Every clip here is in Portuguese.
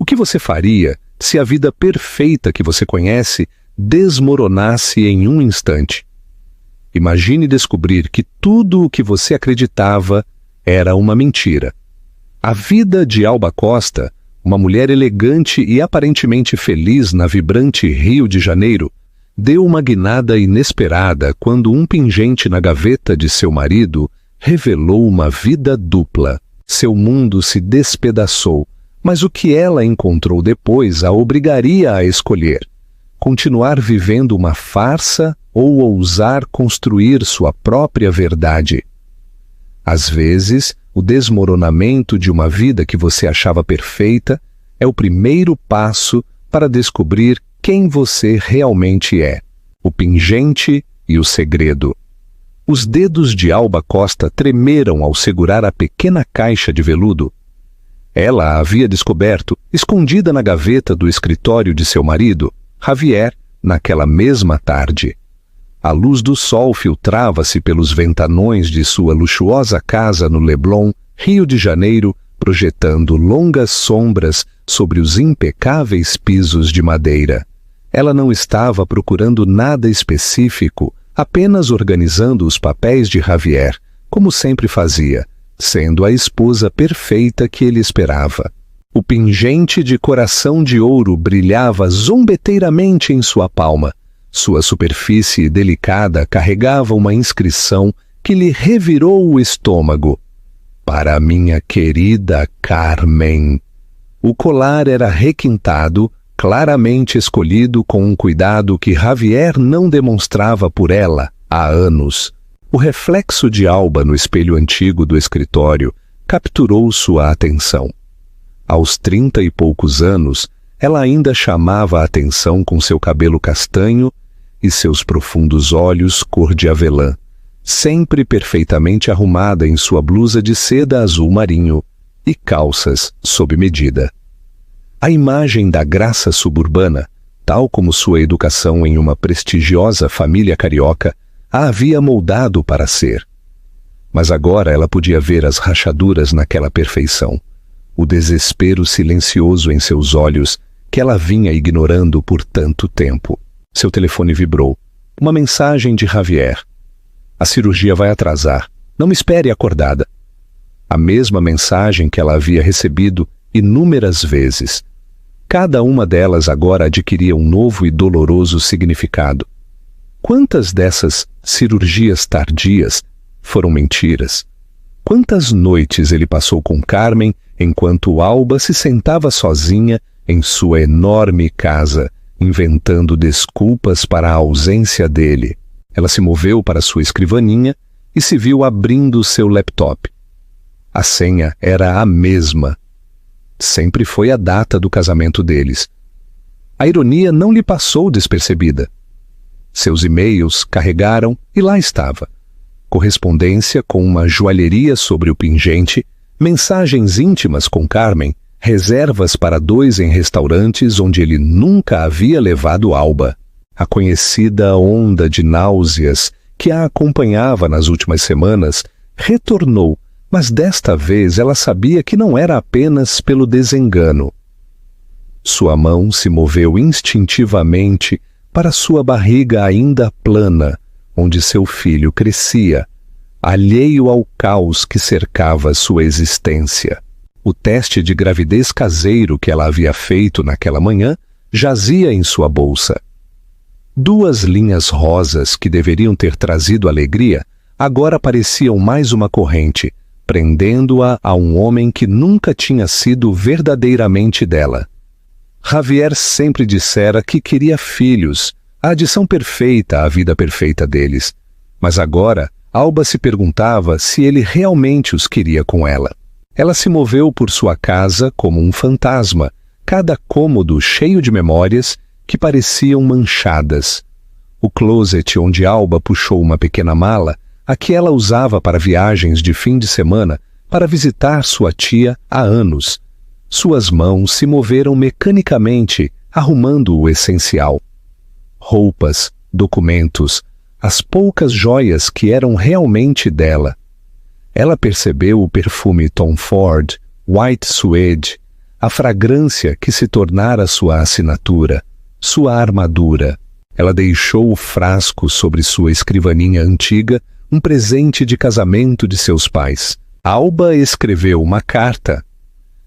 que você faria se a vida perfeita que você conhece desmoronasse em um instante? Imagine descobrir que tudo o que você acreditava era uma mentira. A vida de Alba Costa, uma mulher elegante e aparentemente feliz na vibrante Rio de Janeiro, deu uma guinada inesperada quando um pingente na gaveta de seu marido revelou uma vida dupla. Seu mundo se despedaçou, mas o que ela encontrou depois a obrigaria a escolher: continuar vivendo uma farsa ou ousar construir sua própria verdade. Às vezes, o desmoronamento de uma vida que você achava perfeita é o primeiro passo para descobrir quem você realmente é: o pingente e o segredo. Os dedos de Alba Costa tremeram ao segurar a pequena caixa de veludo. Ela a havia descoberto, escondida na gaveta do escritório de seu marido, Javier, naquela mesma tarde. A luz do sol filtrava-se pelos ventanões de sua luxuosa casa no Leblon, Rio de Janeiro, projetando longas sombras sobre os impecáveis pisos de madeira. Ela não estava procurando nada específico, apenas organizando os papéis de Javier, como sempre fazia, sendo a esposa perfeita que ele esperava. O pingente de coração de ouro brilhava zombeteiramente em sua palma. Sua superfície delicada carregava uma inscrição que lhe revirou o estômago: "Para minha querida Carmen." O colar era requintado, claramente escolhido com um cuidado que Javier não demonstrava por ela há anos. O reflexo de Alba no espelho antigo do escritório capturou sua atenção. Aos 30 e poucos anos, ela ainda chamava a atenção com seu cabelo castanho e seus profundos olhos cor de avelã, sempre perfeitamente arrumada em sua blusa de seda azul marinho e calças sob medida. A imagem da graça suburbana, tal como sua educação em uma prestigiosa família carioca, a havia moldado para ser. Mas agora ela podia ver as rachaduras naquela perfeição, o desespero silencioso em seus olhos que ela vinha ignorando por tanto tempo. Seu telefone vibrou. Uma mensagem de Javier: "A cirurgia vai atrasar. Não me espere acordada." A mesma mensagem que ela havia recebido inúmeras vezes. Cada uma delas agora adquiria um novo e doloroso significado. Quantas dessas cirurgias tardias foram mentiras? Quantas noites ele passou com Carmen enquanto Alba se sentava sozinha em sua enorme casa, inventando desculpas para a ausência dele? Ela se moveu para sua escrivaninha e se viu abrindo seu laptop. A senha era a mesma. Sempre foi a data do casamento deles. A ironia não lhe passou despercebida. Seus e-mails carregaram e lá estava: correspondência com uma joalheria sobre o pingente, mensagens íntimas com Carmen, reservas para 2 em restaurantes onde ele nunca havia levado Alba. A conhecida onda de náuseas que a acompanhava nas últimas semanas retornou, mas desta vez ela sabia que não era apenas pelo desengano. Sua mão se moveu instintivamente para sua barriga ainda plana, onde seu filho crescia, alheio ao caos que cercava sua existência. O teste de gravidez caseiro que ela havia feito naquela manhã jazia em sua bolsa. 2 linhas rosas que deveriam ter trazido alegria agora pareciam mais uma corrente, prendendo-a a um homem que nunca tinha sido verdadeiramente dela. Javier sempre dissera que queria filhos, a adição perfeita à vida perfeita deles. Mas agora, Alba se perguntava se ele realmente os queria com ela. Ela se moveu por sua casa como um fantasma, cada cômodo cheio de memórias que pareciam manchadas. O closet onde Alba puxou uma pequena mala, a que ela usava para viagens de fim de semana, para visitar sua tia há anos. Suas mãos se moveram mecanicamente, arrumando o essencial. Roupas, documentos, as poucas joias que eram realmente dela. Ela percebeu o perfume Tom Ford, White Suede, a fragrância que se tornara sua assinatura, sua armadura. Ela deixou o frasco sobre sua escrivaninha antiga, um presente de casamento de seus pais. Alba escreveu uma carta.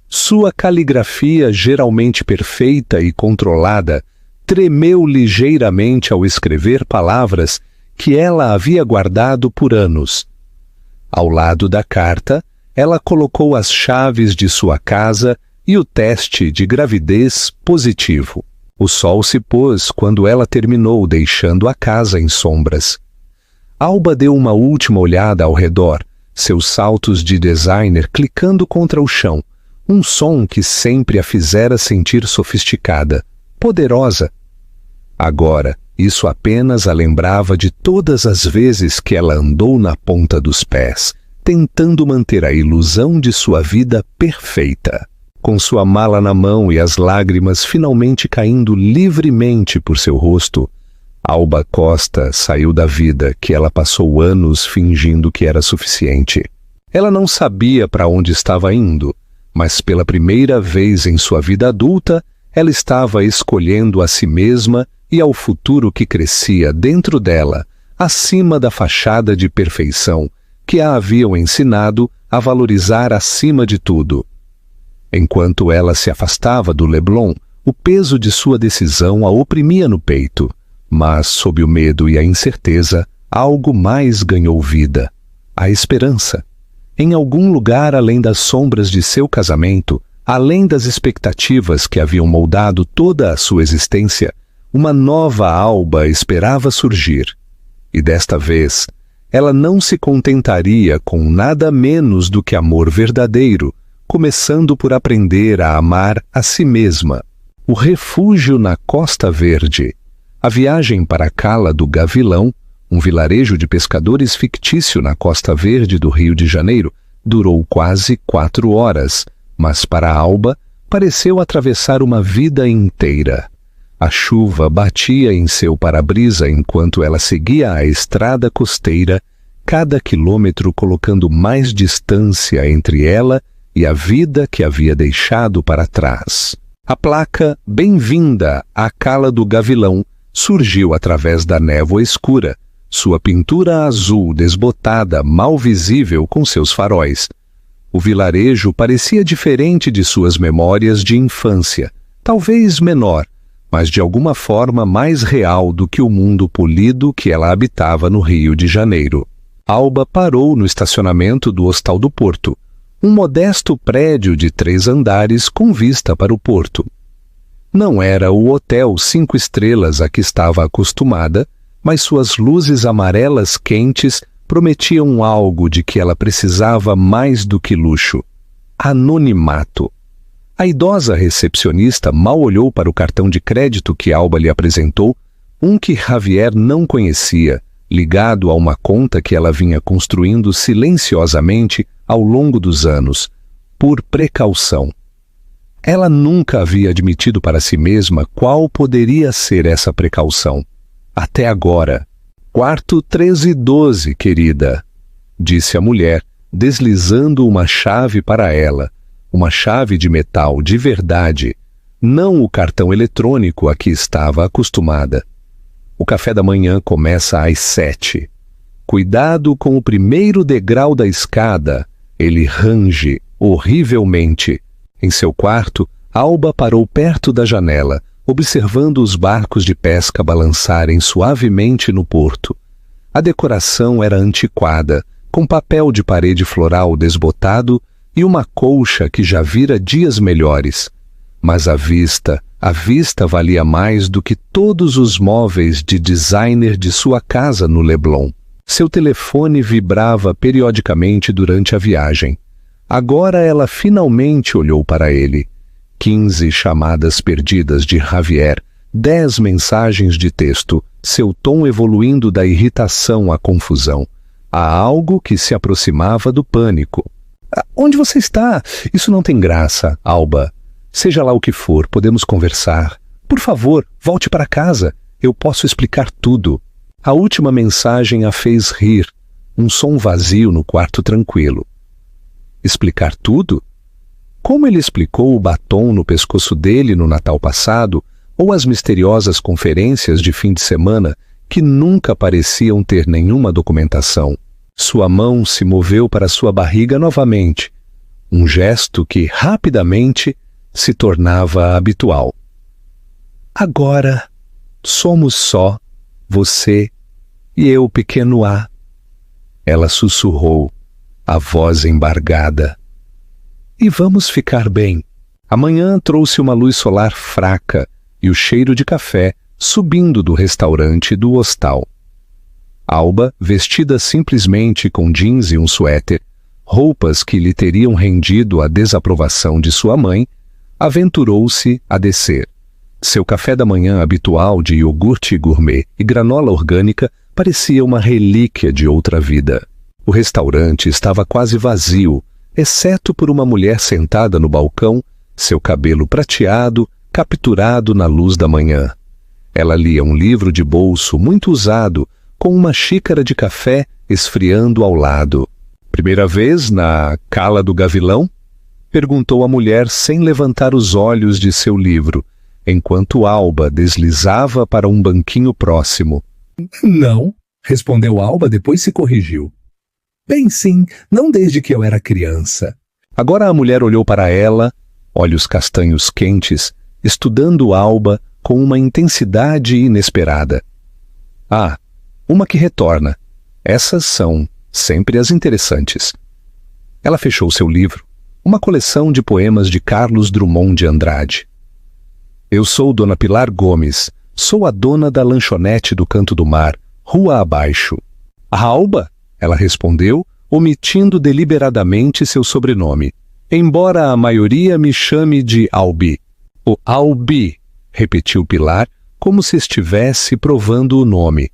Sua caligrafia, geralmente perfeita e controlada, tremeu ligeiramente ao escrever palavras que ela havia guardado por anos. Ao lado da carta, ela colocou as chaves de sua casa e o teste de gravidez positivo. O sol se pôs quando ela terminou, deixando a casa em sombras. Alba deu uma última olhada ao redor, seus saltos de designer clicando contra o chão, um som que sempre a fizera sentir sofisticada, poderosa. Agora, isso apenas a lembrava de todas as vezes que ela andou na ponta dos pés, tentando manter a ilusão de sua vida perfeita. Com sua mala na mão e as lágrimas finalmente caindo livremente por seu rosto, Alba Costa saiu da vida que ela passou anos fingindo que era suficiente. Ela não sabia para onde estava indo, mas pela primeira vez em sua vida adulta, ela estava escolhendo a si mesma e ao futuro que crescia dentro dela, acima da fachada de perfeição que a haviam ensinado a valorizar acima de tudo. Enquanto ela se afastava do Leblon, o peso de sua decisão a oprimia no peito, mas, sob o medo e a incerteza, algo mais ganhou vida: a esperança. Em algum lugar além das sombras de seu casamento, além das expectativas que haviam moldado toda a sua existência, uma nova Alba esperava surgir. E desta vez, ela não se contentaria com nada menos do que amor verdadeiro, começando por aprender a amar a si mesma. O refúgio na Costa Verde, a viagem para a Cala do Gavilão, um vilarejo de pescadores fictício na Costa Verde do Rio de Janeiro, durou quase 4 horas, mas para Alba pareceu atravessar uma vida inteira. A chuva batia em seu para-brisa enquanto ela seguia a estrada costeira, cada quilômetro colocando mais distância entre ela e a vida que havia deixado para trás. A placa "Bem-vinda à Cala do Gavilão" surgiu através da névoa escura, sua pintura azul desbotada mal visível com seus faróis. O vilarejo parecia diferente de suas memórias de infância, talvez menor, mas de alguma forma mais real do que o mundo polido que ela habitava no Rio de Janeiro. Alba parou no estacionamento do Hostal do Porto, um modesto prédio de 3 andares com vista para o porto. Não era o hotel 5 estrelas a que estava acostumada, mas suas luzes amarelas quentes prometiam algo de que ela precisava mais do que luxo: anonimato. A idosa recepcionista mal olhou para o cartão de crédito que Alba lhe apresentou, um que Javier não conhecia, ligado a uma conta que ela vinha construindo silenciosamente ao longo dos anos, por precaução. Ela nunca havia admitido para si mesma qual poderia ser essa precaução. Até agora. "Quarto 1312, querida", disse a mulher, deslizando uma chave para ela, uma chave de metal de verdade, não o cartão eletrônico a que estava acostumada. "O café da manhã começa às 7. Cuidado com o primeiro degrau da escada, ele range horrivelmente." Em seu quarto, Alba parou perto da janela, observando os barcos de pesca balançarem suavemente no porto. A decoração era antiquada, com papel de parede floral desbotado e uma colcha que já vira dias melhores. Mas a vista valia mais do que todos os móveis de designer de sua casa no Leblon. Seu telefone vibrava periodicamente durante a viagem. Agora ela finalmente olhou para ele. 15 chamadas perdidas de Javier, 10 mensagens de texto, seu tom evoluindo da irritação à confusão. Há algo que se aproximava do pânico. "Onde você está? Isso não tem graça, Alba. Seja lá o que for, podemos conversar. Por favor, volte para casa. Eu posso explicar tudo." A última mensagem a fez rir, um som vazio no quarto tranquilo. Explicar tudo? Como ele explicou o batom no pescoço dele no Natal passado, ou as misteriosas conferências de fim de semana que nunca pareciam ter nenhuma documentação? Sua mão se moveu para sua barriga novamente, um gesto que rapidamente se tornava habitual. Agora somos só você e eu, pequeno A. Ela sussurrou, a voz embargada. E vamos ficar bem. Amanhã trouxe uma luz solar fraca e o cheiro de café subindo do restaurante do hostal. Alba, vestida simplesmente com jeans e um suéter, roupas que lhe teriam rendido a desaprovação de sua mãe, aventurou-se a descer. Seu café da manhã habitual de iogurte gourmet e granola orgânica parecia uma relíquia de outra vida. O restaurante estava quase vazio, exceto por uma mulher sentada no balcão, seu cabelo prateado, capturado na luz da manhã. Ela lia um livro de bolso muito usado, com uma xícara de café esfriando ao lado. Primeira vez na Cala do Gavilão? Perguntou a mulher sem levantar os olhos de seu livro, enquanto Alba deslizava para um banquinho próximo. Não, respondeu Alba, depois se corrigiu. Bem, sim, não desde que eu era criança. Agora a mulher olhou para ela, olhos castanhos quentes, estudando Alba com uma intensidade inesperada. Ah, uma que retorna. Essas são sempre as interessantes. Ela fechou seu livro, uma coleção de poemas de Carlos Drummond de Andrade. Eu sou Dona Pilar Gomes, sou a dona da lanchonete do Canto do Mar, rua abaixo. A Alba? Ela respondeu, omitindo deliberadamente seu sobrenome, embora a maioria me chame de Albi. O Albi, repetiu Pilar, como se estivesse provando o nome.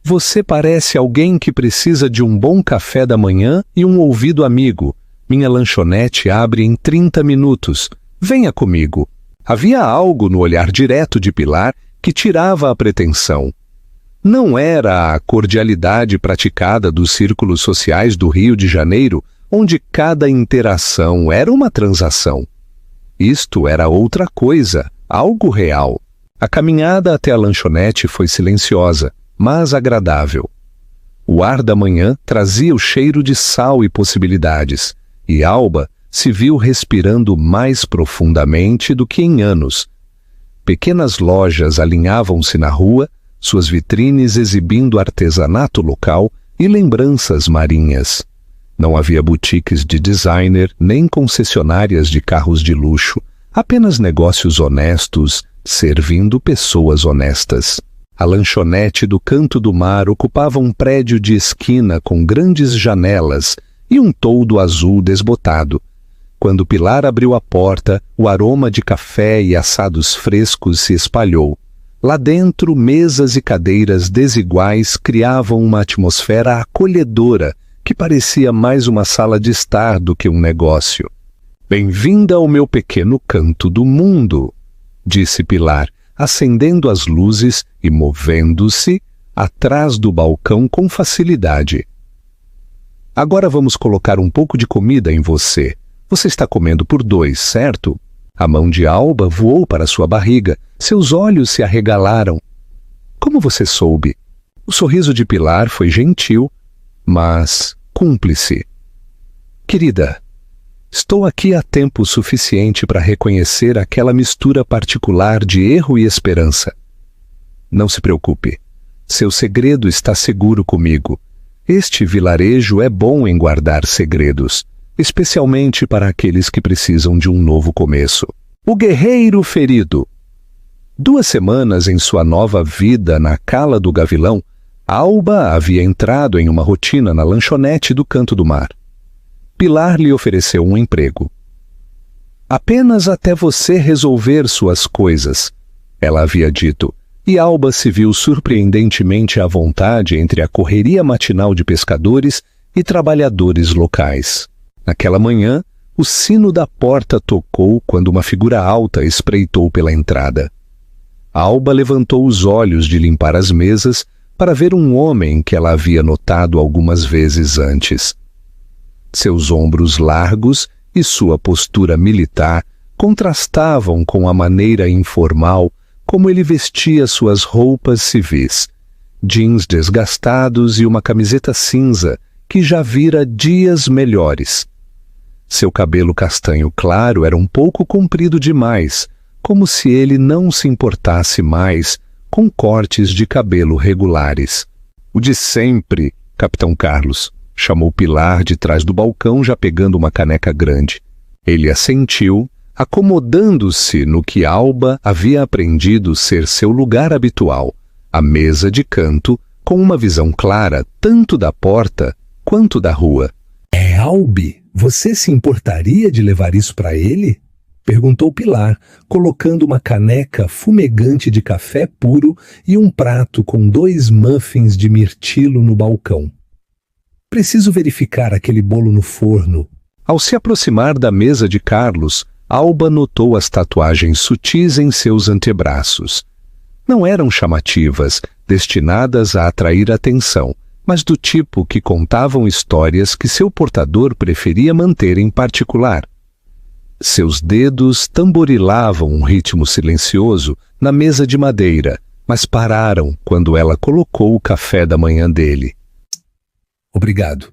Você parece alguém que precisa de um bom café da manhã e um ouvido amigo. Minha lanchonete abre em 30 minutos. Venha comigo. Havia algo no olhar direto de Pilar que tirava a pretensão. Não era a cordialidade praticada dos círculos sociais do Rio de Janeiro, onde cada interação era uma transação. Isto era outra coisa, algo real. A caminhada até a lanchonete foi silenciosa, mas agradável. O ar da manhã trazia o cheiro de sal e possibilidades, e Alba se viu respirando mais profundamente do que em anos. Pequenas lojas alinhavam-se na rua, suas vitrines exibindo artesanato local e lembranças marinhas. Não havia boutiques de designer nem concessionárias de carros de luxo, apenas negócios honestos, servindo pessoas honestas. A lanchonete do Canto do Mar ocupava um prédio de esquina com grandes janelas e um toldo azul desbotado. Quando Pilar abriu a porta, o aroma de café e assados frescos se espalhou. Lá dentro, mesas e cadeiras desiguais criavam uma atmosfera acolhedora que parecia mais uma sala de estar do que um negócio. Bem-vinda ao meu pequeno canto do mundo, disse Pilar, acendendo as luzes e movendo-se atrás do balcão com facilidade. Agora vamos colocar um pouco de comida em você. Você está comendo por 2, certo? A mão de Alba voou para sua barriga, seus olhos se arregalaram. Como você soube? O sorriso de Pilar foi gentil, mas cúmplice. Querida, estou aqui há tempo suficiente para reconhecer aquela mistura particular de erro e esperança. Não se preocupe, seu segredo está seguro comigo. Este vilarejo é bom em guardar segredos, especialmente para aqueles que precisam de um novo começo. O guerreiro ferido. 2 semanas em sua nova vida na Cala do Gavilão, Alba havia entrado em uma rotina na lanchonete do Canto do Mar. Pilar lhe ofereceu um emprego. Apenas até você resolver suas coisas, ela havia dito, e Alba se viu surpreendentemente à vontade entre a correria matinal de pescadores e trabalhadores locais. Naquela manhã, o sino da porta tocou quando uma figura alta espreitou pela entrada. Alba levantou os olhos de limpar as mesas para ver um homem que ela havia notado algumas vezes antes. Seus ombros largos e sua postura militar contrastavam com a maneira informal como ele vestia suas roupas civis, jeans desgastados e uma camiseta cinza que já vira dias melhores. Seu cabelo castanho claro era um pouco comprido demais, como se ele não se importasse mais com cortes de cabelo regulares. "O de sempre, Capitão Carlos", chamou Pilar de trás do balcão, já pegando uma caneca grande. Ele assentiu, acomodando-se no que Alba havia aprendido ser seu lugar habitual, a mesa de canto, com uma visão clara tanto da porta quanto da rua. Albi, você se importaria de levar isso para ele?" perguntou Pilar, colocando uma caneca fumegante de café puro e um prato com 2 muffins de mirtilo no balcão. "Preciso verificar aquele bolo no forno." Ao se aproximar da mesa de Carlos, Alba notou as tatuagens sutis em seus antebraços. Não eram chamativas, destinadas a atrair atenção, mas do tipo que contavam histórias que seu portador preferia manter em particular. Seus dedos tamborilavam um ritmo silencioso na mesa de madeira, mas pararam quando ela colocou o café da manhã dele. "Obrigado",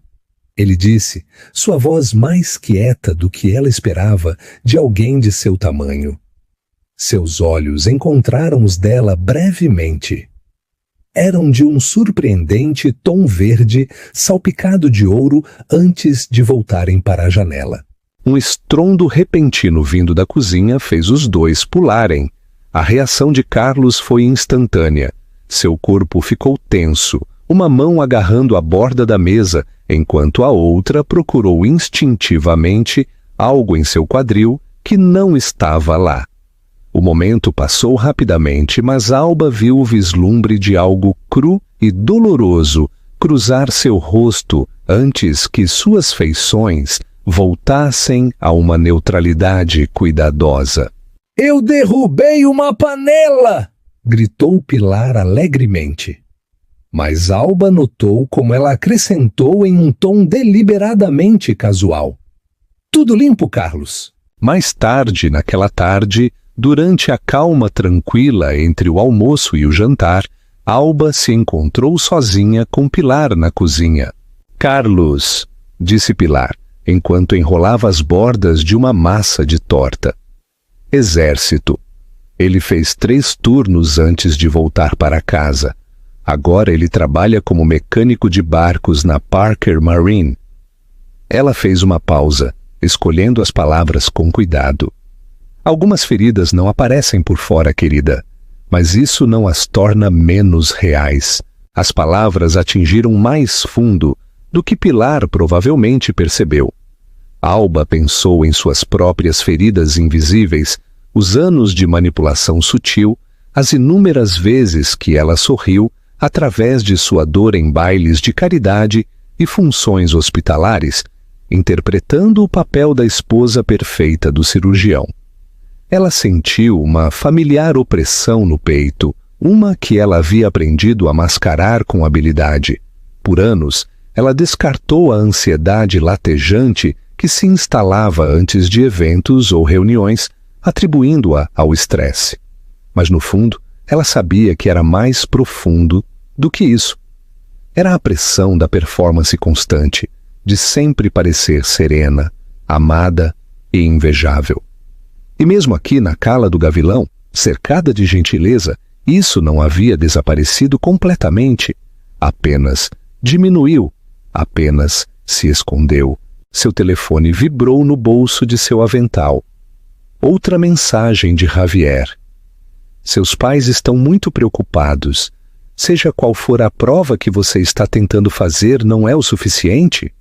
ele disse, sua voz mais quieta do que ela esperava de alguém de seu tamanho. Seus olhos encontraram os dela brevemente. Eram de um surpreendente tom verde salpicado de ouro antes de voltarem para a janela. Um estrondo repentino vindo da cozinha fez os dois pularem. A reação de Carlos foi instantânea. Seu corpo ficou tenso, uma mão agarrando a borda da mesa, enquanto a outra procurou instintivamente algo em seu quadril que não estava lá. O momento passou rapidamente, mas Alba viu o vislumbre de algo cru e doloroso cruzar seu rosto antes que suas feições voltassem a uma neutralidade cuidadosa. "Eu derrubei uma panela!" gritou Pilar alegremente. Mas Alba notou como ela acrescentou em um tom deliberadamente casual: "Tudo limpo, Carlos." Mais tarde, naquela tarde, durante a calma tranquila entre o almoço e o jantar, Alba se encontrou sozinha com Pilar na cozinha. "Carlos", disse Pilar, enquanto enrolava as bordas de uma massa de torta. "Exército. Ele fez 3 turnos antes de voltar para casa. Agora ele trabalha como mecânico de barcos na Parker Marine." Ela fez uma pausa, escolhendo as palavras com cuidado. "Algumas feridas não aparecem por fora, querida, mas isso não as torna menos reais." As palavras atingiram mais fundo do que Pilar provavelmente percebeu. Alba pensou em suas próprias feridas invisíveis, os anos de manipulação sutil, as inúmeras vezes que ela sorriu através de sua dor em bailes de caridade e funções hospitalares, interpretando o papel da esposa perfeita do cirurgião. Ela sentiu uma familiar opressão no peito, uma que ela havia aprendido a mascarar com habilidade. Por anos, ela descartou a ansiedade latejante que se instalava antes de eventos ou reuniões, atribuindo-a ao estresse. Mas, no fundo, ela sabia que era mais profundo do que isso. Era a pressão da performance constante, de sempre parecer serena, amada e invejável. E mesmo aqui na cala do Gavilão, cercada de gentileza, isso não havia desaparecido completamente. Apenas diminuiu, apenas se escondeu. Seu telefone vibrou no bolso de seu avental. Outra mensagem de Javier. "Seus pais estão muito preocupados. Seja qual for a prova que você está tentando fazer, não é o suficiente?"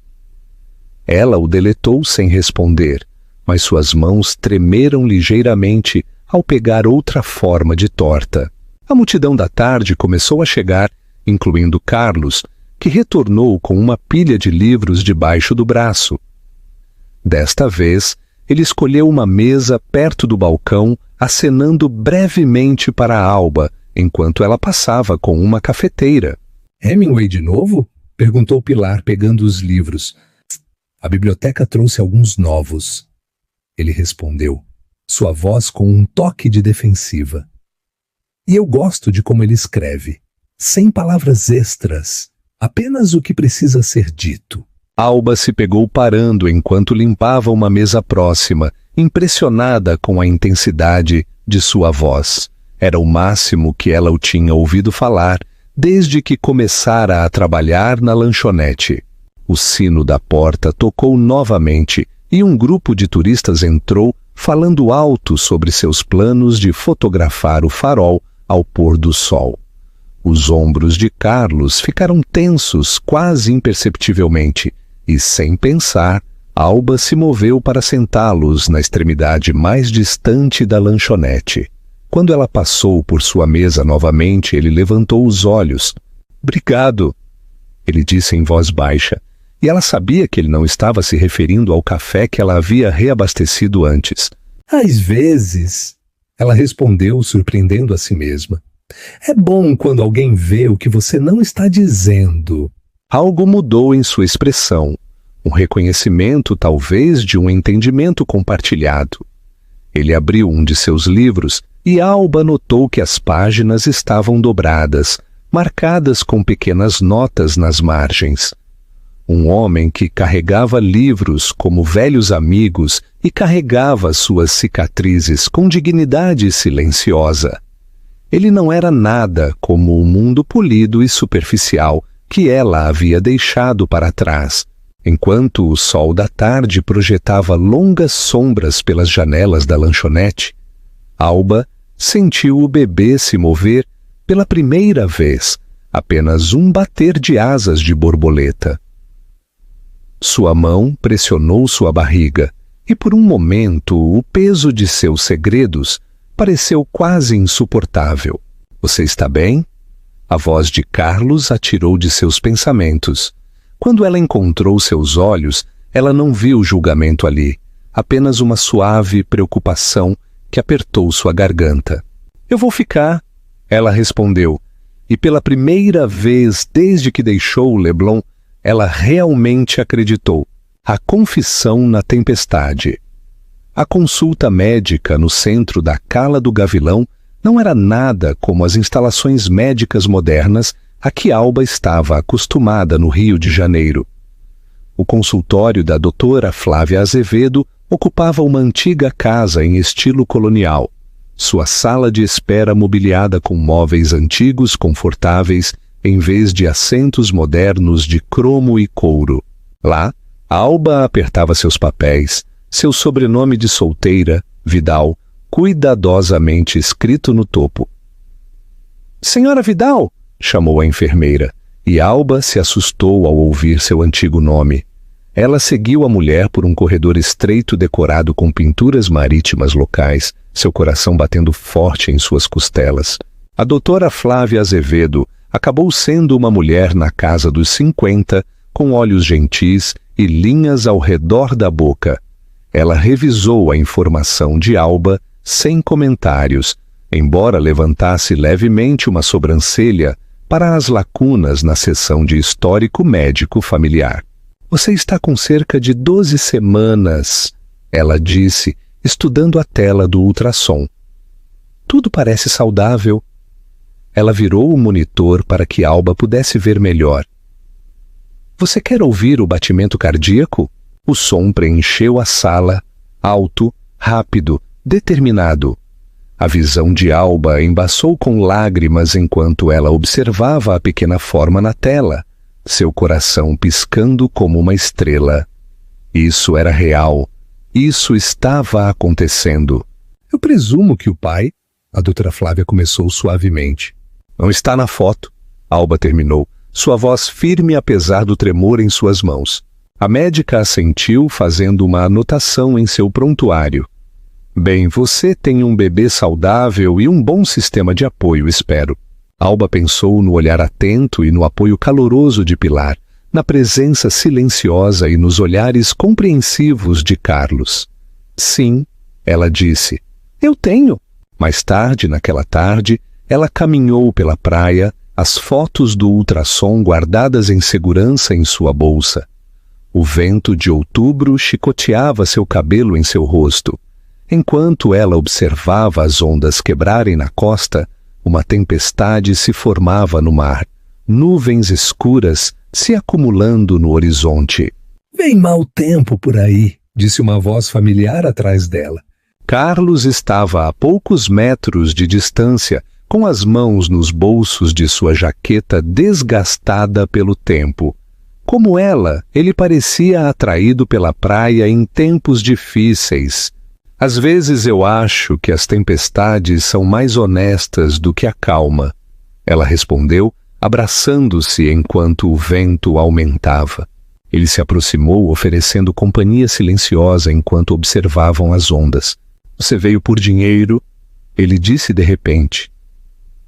Ela o deletou sem responder, mas suas mãos tremeram ligeiramente ao pegar outra forma de torta. A multidão da tarde começou a chegar, incluindo Carlos, que retornou com uma pilha de livros debaixo do braço. Desta vez, ele escolheu uma mesa perto do balcão, acenando brevemente para Alba, enquanto ela passava com uma cafeteira. "Hemingway de novo?" perguntou Pilar, pegando os livros. "A biblioteca trouxe alguns novos." ele respondeu, sua voz com um toque de defensiva. E eu gosto de como ele escreve, sem palavras extras, apenas o que precisa ser dito. Alba se pegou parando enquanto limpava uma mesa próxima, impressionada com a intensidade de sua voz. Era o máximo que ela o tinha ouvido falar desde que começara a trabalhar na lanchonete. O sino da porta tocou novamente e um grupo de turistas entrou falando alto sobre seus planos de fotografar o farol ao pôr do sol. Os ombros de Carlos ficaram tensos quase imperceptivelmente e, sem pensar, Alba se moveu para sentá-los na extremidade mais distante da lanchonete. Quando ela passou por sua mesa novamente, ele levantou os olhos. "Obrigado", ele disse em voz baixa, e ela sabia que ele não estava se referindo ao café que ela havia reabastecido antes. Às vezes, ela respondeu, surpreendendo a si mesma. É bom quando alguém vê o que você não está dizendo. Algo mudou em sua expressão, um reconhecimento talvez de um entendimento compartilhado. Ele abriu um de seus livros e Alba notou que as páginas estavam dobradas, marcadas com pequenas notas nas margens. Um homem que carregava livros como velhos amigos e carregava suas cicatrizes com dignidade silenciosa. Ele não era nada como o mundo polido e superficial que ela havia deixado para trás, enquanto o sol da tarde projetava longas sombras pelas janelas da lanchonete. Alba sentiu o bebê se mover pela primeira vez, apenas um bater de asas de borboleta. Sua mão pressionou sua barriga e por um momento o peso de seus segredos pareceu quase insuportável. "Você está bem?" A voz de Carlos a tirou de seus pensamentos. Quando ela encontrou seus olhos, ela não viu julgamento ali, apenas uma suave preocupação que apertou sua garganta. "Eu vou ficar", ela respondeu, e pela primeira vez desde que deixou o Leblon, ela realmente acreditou. A confissão na tempestade. A consulta médica no centro da Cala do Gavilão não era nada como as instalações médicas modernas a que Alba estava acostumada no Rio de Janeiro. O consultório da doutora Flávia Azevedo ocupava uma antiga casa em estilo colonial. Sua sala de espera mobiliada com móveis antigos confortáveis em vez de assentos modernos de cromo e couro. Lá, Alba apertava seus papéis, seu sobrenome de solteira, Vidal, cuidadosamente escrito no topo. "Senhora Vidal!" chamou a enfermeira, e Alba se assustou ao ouvir seu antigo nome. Ela seguiu a mulher por um corredor estreito decorado com pinturas marítimas locais, seu coração batendo forte em suas costelas. A doutora Flávia Azevedo acabou sendo uma mulher na casa dos 50, com olhos gentis e linhas ao redor da boca. Ela revisou a informação de Alba sem comentários, embora levantasse levemente uma sobrancelha para as lacunas na seção de histórico médico familiar. "Você está com cerca de 12 semanas, ela disse, estudando a tela do ultrassom. "Tudo parece saudável." Ela virou o monitor para que Alba pudesse ver melhor. "Você quer ouvir o batimento cardíaco?" O som preencheu a sala, alto, rápido, determinado. A visão de Alba embaçou com lágrimas enquanto ela observava a pequena forma na tela, seu coração piscando como uma estrela. Isso era real. Isso estava acontecendo. "Eu presumo que o pai..." A doutora Flávia começou suavemente. "Não está na foto", Alba terminou, sua voz firme apesar do tremor em suas mãos. A médica assentiu, fazendo uma anotação em seu prontuário. "Bem, você tem um bebê saudável e um bom sistema de apoio, espero." Alba pensou no olhar atento e no apoio caloroso de Pilar, na presença silenciosa e nos olhares compreensivos de Carlos. "Sim", ela disse. "Eu tenho." Mais tarde, naquela tarde, ela caminhou pela praia, as fotos do ultrassom guardadas em segurança em sua bolsa. O vento de outubro chicoteava seu cabelo em seu rosto. Enquanto ela observava as ondas quebrarem na costa, uma tempestade se formava no mar, nuvens escuras se acumulando no horizonte. Vem mau tempo por aí, disse uma voz familiar atrás dela. Carlos estava a poucos metros de distância, com as mãos nos bolsos de sua jaqueta desgastada pelo tempo. Como ela, ele parecia atraído pela praia em tempos difíceis. Às vezes eu acho que as tempestades são mais honestas do que a calma, ela respondeu, abraçando-se enquanto o vento aumentava. Ele se aproximou, oferecendo companhia silenciosa enquanto observavam as ondas. Você veio por dinheiro? Ele disse de repente.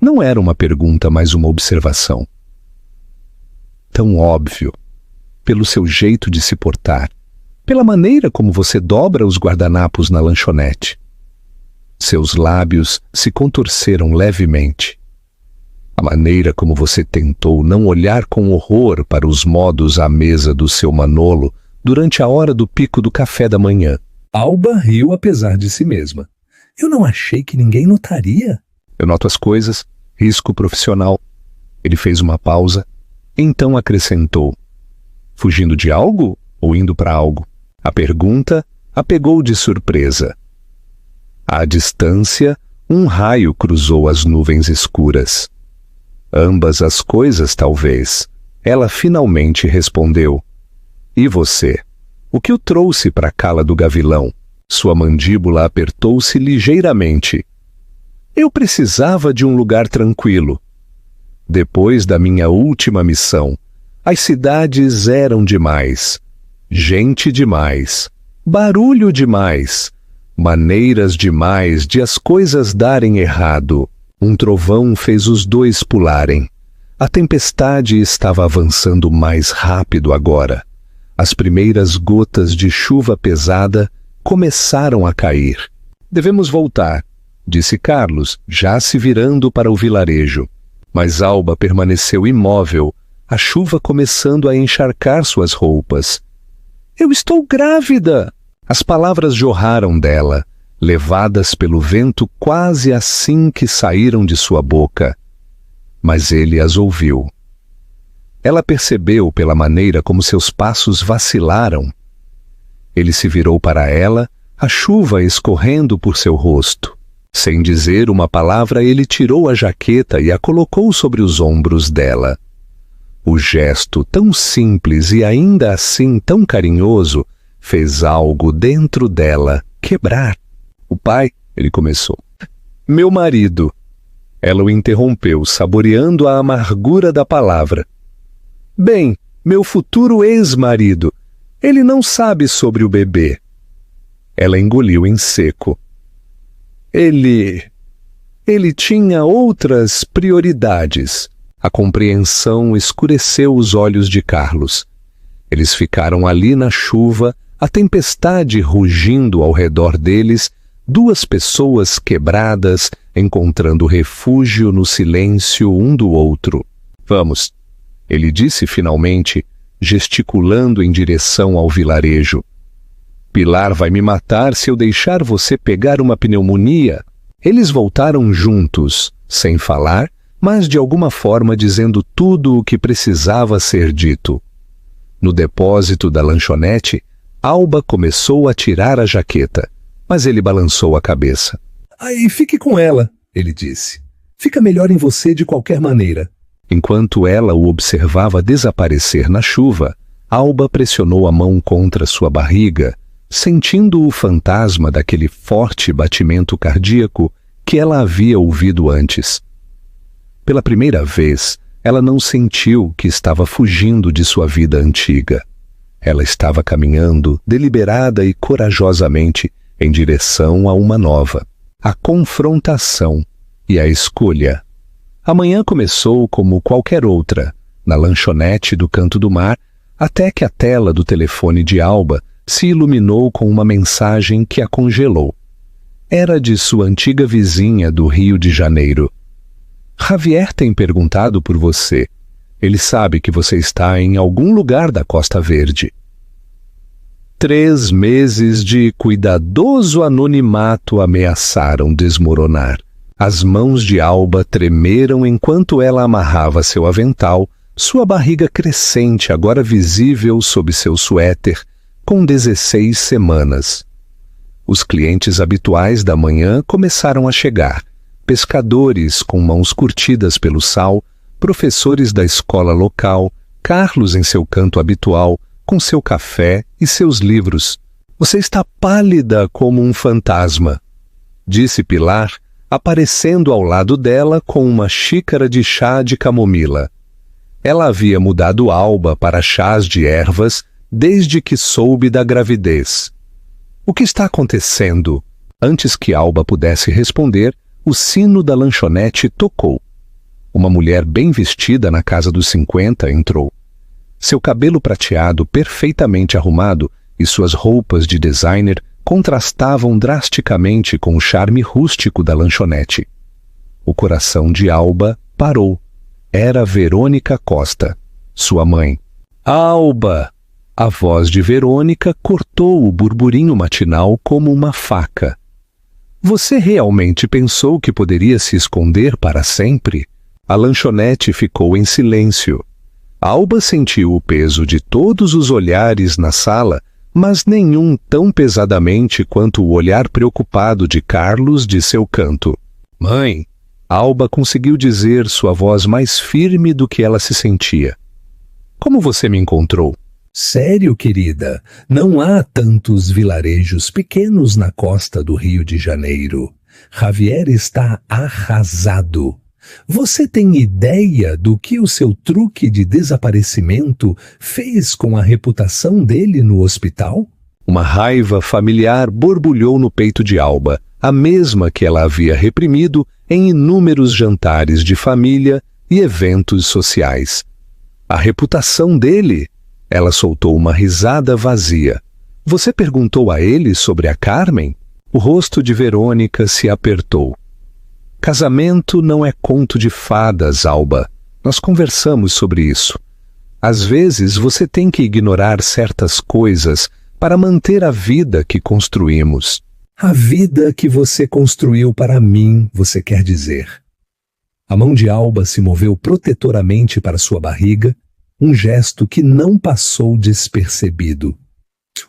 Não era uma pergunta, mas uma observação. Tão óbvio, pelo seu jeito de se portar, pela maneira como você dobra os guardanapos na lanchonete. Seus lábios se contorceram levemente. A maneira como você tentou não olhar com horror para os modos à mesa do seu Manolo durante a hora do pico do café da manhã. Alba riu apesar de si mesma. Eu não achei que ninguém notaria. Eu noto as coisas, risco profissional. Ele fez uma pausa, então acrescentou. Fugindo de algo ou indo para algo? A pergunta a pegou de surpresa. À distância, um raio cruzou as nuvens escuras. Ambas as coisas, talvez. Ela finalmente respondeu. E você? O que o trouxe para a cala do gavilão? Sua mandíbula apertou-se ligeiramente. Eu precisava de um lugar tranquilo. Depois da minha última missão, as cidades eram demais. Gente demais. Barulho demais. Maneiras demais de as coisas darem errado. Um trovão fez os dois pularem. A tempestade estava avançando mais rápido agora. As primeiras gotas de chuva pesada começaram a cair. Devemos voltar, disse Carlos, já se virando para o vilarejo. Mas Alba permaneceu imóvel, a chuva começando a encharcar suas roupas. Eu estou grávida! As palavras jorraram dela, levadas pelo vento quase assim que saíram de sua boca. Mas ele as ouviu. Ela percebeu pela maneira como seus passos vacilaram. Ele se virou para ela, a chuva escorrendo por seu rosto. Sem dizer uma palavra, ele tirou a jaqueta e a colocou sobre os ombros dela. O gesto, tão simples e ainda assim tão carinhoso, fez algo dentro dela quebrar. O pai, ele começou. Meu marido. Ela o interrompeu, saboreando a amargura da palavra. Bem, meu futuro ex-marido. Ele não sabe sobre o bebê. Ela engoliu em seco. Ele tinha outras prioridades. A compreensão escureceu os olhos de Carlos. Eles ficaram ali na chuva, a tempestade rugindo ao redor deles, duas pessoas quebradas, encontrando refúgio no silêncio um do outro. Vamos, ele disse finalmente, gesticulando em direção ao vilarejo. Pilar vai me matar se eu deixar você pegar uma pneumonia. Eles voltaram juntos, sem falar, mas de alguma forma dizendo tudo o que precisava ser dito. No depósito da lanchonete, Alba começou a tirar a jaqueta, mas ele balançou a cabeça. Aí fique com ela, ele disse. Fica melhor em você de qualquer maneira. Enquanto ela o observava desaparecer na chuva, Alba pressionou a mão contra sua barriga, sentindo o fantasma daquele forte batimento cardíaco que ela havia ouvido antes. Pela primeira vez, ela não sentiu que estava fugindo de sua vida antiga. Ela estava caminhando, deliberada e corajosamente, em direção a uma nova, a confrontação e a escolha. A manhã começou como qualquer outra, na lanchonete do Canto do Mar, até que a tela do telefone de Alba se iluminou com uma mensagem que a congelou. Era de sua antiga vizinha do Rio de Janeiro. Javier tem perguntado por você. Ele sabe que você está em algum lugar da Costa Verde. 3 meses de cuidadoso anonimato ameaçaram desmoronar. As mãos de Alba tremeram enquanto ela amarrava seu avental, sua barriga crescente agora visível sob seu suéter, com 16 semanas. Os clientes habituais da manhã começaram a chegar, pescadores com mãos curtidas pelo sal, professores da escola local, Carlos em seu canto habitual, com seu café e seus livros. Você está pálida como um fantasma, disse Pilar, aparecendo ao lado dela com uma xícara de chá de camomila. Ela havia mudado Alba para chás de ervas desde que soube da gravidez. O que está acontecendo? Antes que Alba pudesse responder, o sino da lanchonete tocou. Uma mulher bem vestida na casa dos 50 entrou. Seu cabelo prateado perfeitamente arrumado e suas roupas de designer contrastavam drasticamente com o charme rústico da lanchonete. O coração de Alba parou. Era Verônica Costa, sua mãe. Alba! A voz de Verônica cortou o burburinho matinal como uma faca. Você realmente pensou que poderia se esconder para sempre? A lanchonete ficou em silêncio. Alba sentiu o peso de todos os olhares na sala, mas nenhum tão pesadamente quanto o olhar preocupado de Carlos de seu canto. Mãe! Alba conseguiu dizer, sua voz mais firme do que ela se sentia. Como você me encontrou? Sério, querida, não há tantos vilarejos pequenos na costa do Rio de Janeiro. Javier está arrasado. Você tem ideia do que o seu truque de desaparecimento fez com a reputação dele no hospital? Uma raiva familiar borbulhou no peito de Alba, a mesma que ela havia reprimido em inúmeros jantares de família e eventos sociais. A reputação dele? Ela soltou uma risada vazia. Você perguntou a ele sobre a Carmen? O rosto de Verônica se apertou. Casamento não é conto de fadas, Alba. Nós conversamos sobre isso. Às vezes você tem que ignorar certas coisas para manter a vida que construímos. A vida que você construiu para mim, você quer dizer. A mão de Alba se moveu protetoramente para sua barriga, um gesto que não passou despercebido.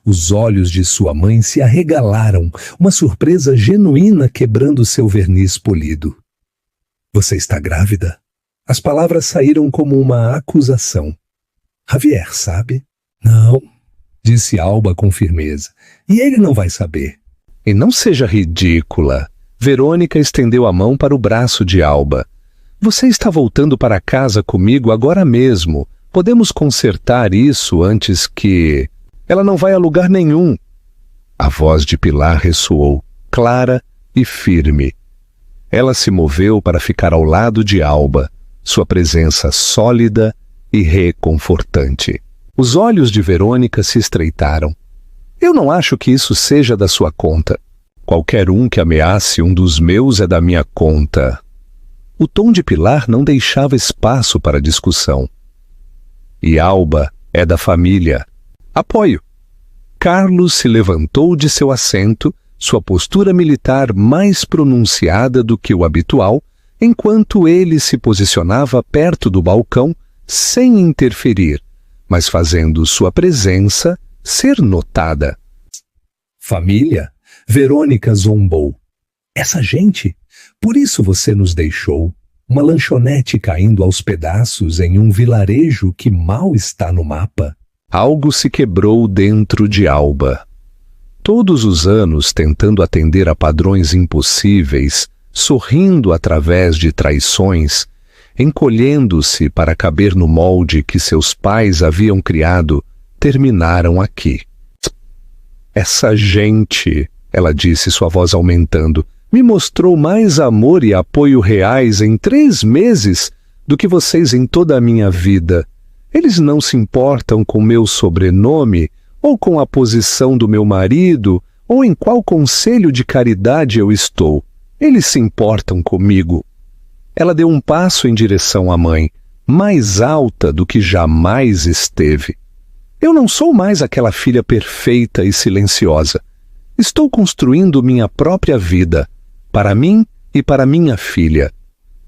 Os olhos de sua mãe se arregalaram, uma surpresa genuína quebrando seu verniz polido. Você está grávida? As palavras saíram como uma acusação. Javier sabe? Não, disse Alba com firmeza. E ele não vai saber. E não seja ridícula. Verônica estendeu a mão para o braço de Alba. Você está voltando para casa comigo agora mesmo. Podemos consertar isso antes que... Ela não vai a lugar nenhum. A voz de Pilar ressoou, clara e firme. Ela se moveu para ficar ao lado de Alba, sua presença sólida e reconfortante. Os olhos de Verônica se estreitaram. Eu não acho que isso seja da sua conta. Qualquer um que ameace um dos meus é da minha conta. O tom de Pilar não deixava espaço para discussão. E Alba é da família. Apoio. Carlos se levantou de seu assento, sua postura militar mais pronunciada do que o habitual, enquanto ele se posicionava perto do balcão sem interferir, mas fazendo sua presença ser notada. Família? Verônica zombou. Essa gente? Por isso você nos deixou. Uma lanchonete caindo aos pedaços em um vilarejo que mal está no mapa. Algo se quebrou dentro de Alba. Todos os anos tentando atender a padrões impossíveis, sorrindo através de traições, encolhendo-se para caber no molde que seus pais haviam criado, terminaram aqui. Essa gente, ela disse, sua voz aumentando, me mostrou mais amor e apoio reais em 3 meses do que vocês em toda a minha vida. Eles não se importam com meu sobrenome, ou com a posição do meu marido, ou em qual conselho de caridade eu estou. Eles se importam comigo. Ela deu um passo em direção à mãe, mais alta do que jamais esteve. Eu não sou mais aquela filha perfeita e silenciosa. Estou construindo minha própria vida, para mim e para minha filha.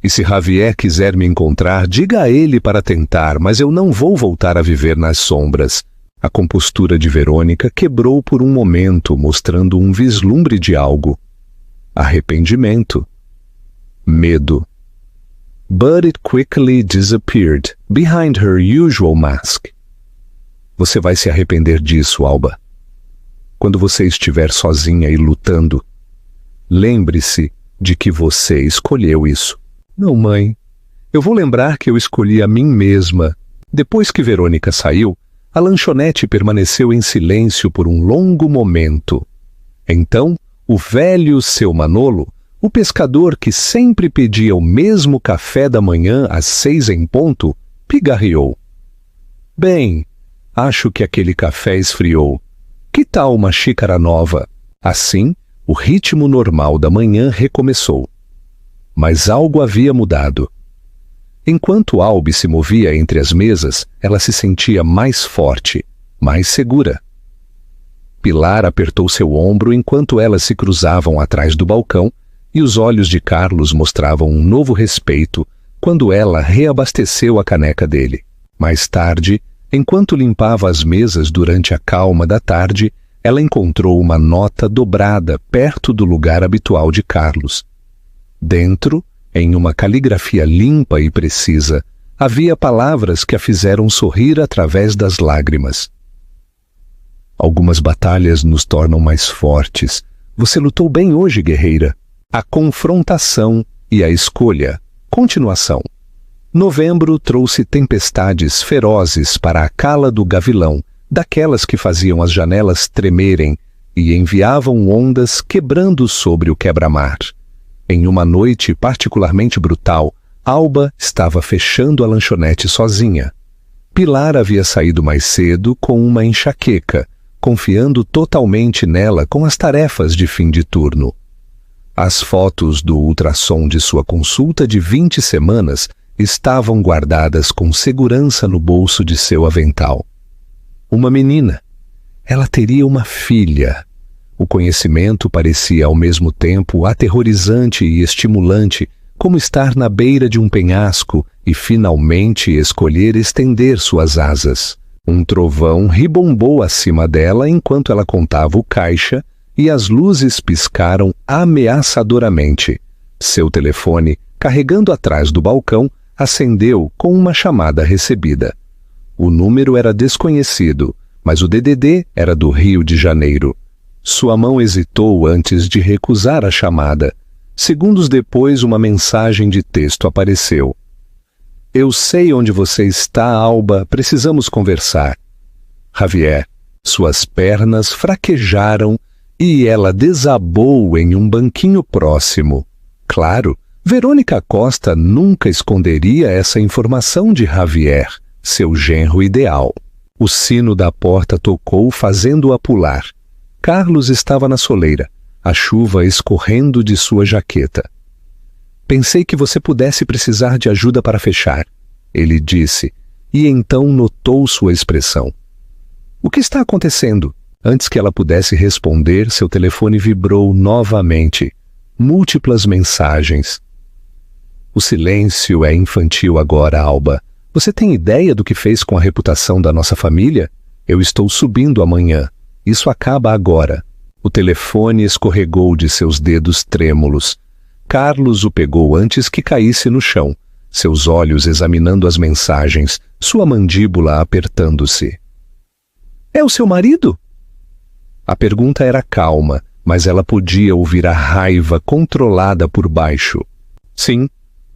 E se Javier quiser me encontrar, diga a ele para tentar, mas eu não vou voltar a viver nas sombras. A compostura de Verônica quebrou por um momento, mostrando um vislumbre de algo. Arrependimento. Medo. But it quickly disappeared behind her usual mask. Você vai se arrepender disso, Alba. Quando você estiver sozinha e lutando, lembre-se de que você escolheu isso. Não, mãe. Eu vou lembrar que eu escolhi a mim mesma. Depois que Verônica saiu, a lanchonete permaneceu em silêncio por um longo momento. Então, o velho seu Manolo, o pescador que sempre pedia o mesmo café da manhã às 6 em ponto, pigarreou. Bem, acho que aquele café esfriou. Que tal uma xícara nova? Assim, o ritmo normal da manhã recomeçou. Mas algo havia mudado. Enquanto Albi se movia entre as mesas, ela se sentia mais forte, mais segura. Pilar apertou seu ombro enquanto elas se cruzavam atrás do balcão e os olhos de Carlos mostravam um novo respeito quando ela reabasteceu a caneca dele. Mais tarde, enquanto limpava as mesas durante a calma da tarde, ela encontrou uma nota dobrada perto do lugar habitual de Carlos. Dentro, em uma caligrafia limpa e precisa, havia palavras que a fizeram sorrir através das lágrimas. Algumas batalhas nos tornam mais fortes. Você lutou bem hoje, guerreira. A confrontação e a escolha. Continuação. Novembro trouxe tempestades ferozes para a cala do gavilão, daquelas que faziam as janelas tremerem e enviavam ondas quebrando sobre o quebra-mar. Em uma noite particularmente brutal, Alba estava fechando a lanchonete sozinha. Pilar havia saído mais cedo com uma enxaqueca, confiando totalmente nela com as tarefas de fim de turno. As fotos do ultrassom de sua consulta de 20 semanas estavam guardadas com segurança no bolso de seu avental. Uma menina. Ela teria uma filha. O conhecimento parecia ao mesmo tempo aterrorizante e estimulante, como estar na beira de um penhasco e finalmente escolher estender suas asas. Um trovão ribombou acima dela enquanto ela contava o caixa e as luzes piscaram ameaçadoramente. Seu telefone, carregando atrás do balcão, acendeu com uma chamada recebida. O número era desconhecido, mas o DDD era do Rio de Janeiro. Sua mão hesitou antes de recusar a chamada. Segundos depois, uma mensagem de texto apareceu. Eu sei onde você está, Alba. Precisamos conversar. Javier. Suas pernas fraquejaram e ela desabou em um banquinho próximo. Claro, Verônica Costa nunca esconderia essa informação de Javier, seu genro ideal. O sino da porta tocou, fazendo-a pular. Carlos estava na soleira, a chuva escorrendo de sua jaqueta. Pensei que você pudesse precisar de ajuda para fechar, ele disse, e então notou sua expressão. O que está acontecendo? Antes que ela pudesse responder, seu telefone vibrou novamente. Múltiplas mensagens. O silêncio é infantil agora, Alba. Você tem ideia do que fez com a reputação da nossa família? Eu estou subindo amanhã. Isso acaba agora. O telefone escorregou de seus dedos trêmulos. Carlos o pegou antes que caísse no chão, seus olhos examinando as mensagens, sua mandíbula apertando-se. É o seu marido? A pergunta era calma, mas ela podia ouvir a raiva controlada por baixo. Sim,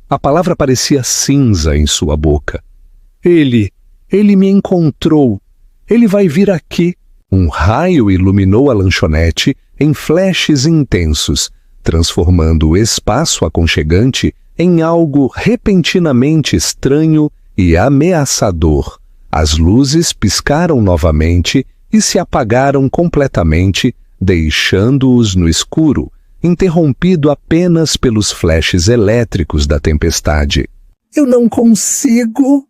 a palavra parecia cinza em sua boca. Ele me encontrou. Ele vai vir aqui. Um raio iluminou a lanchonete em flashes intensos, transformando o espaço aconchegante em algo repentinamente estranho e ameaçador. As luzes piscaram novamente e se apagaram completamente, deixando-os no escuro, interrompido apenas pelos flashes elétricos da tempestade. Eu não consigo.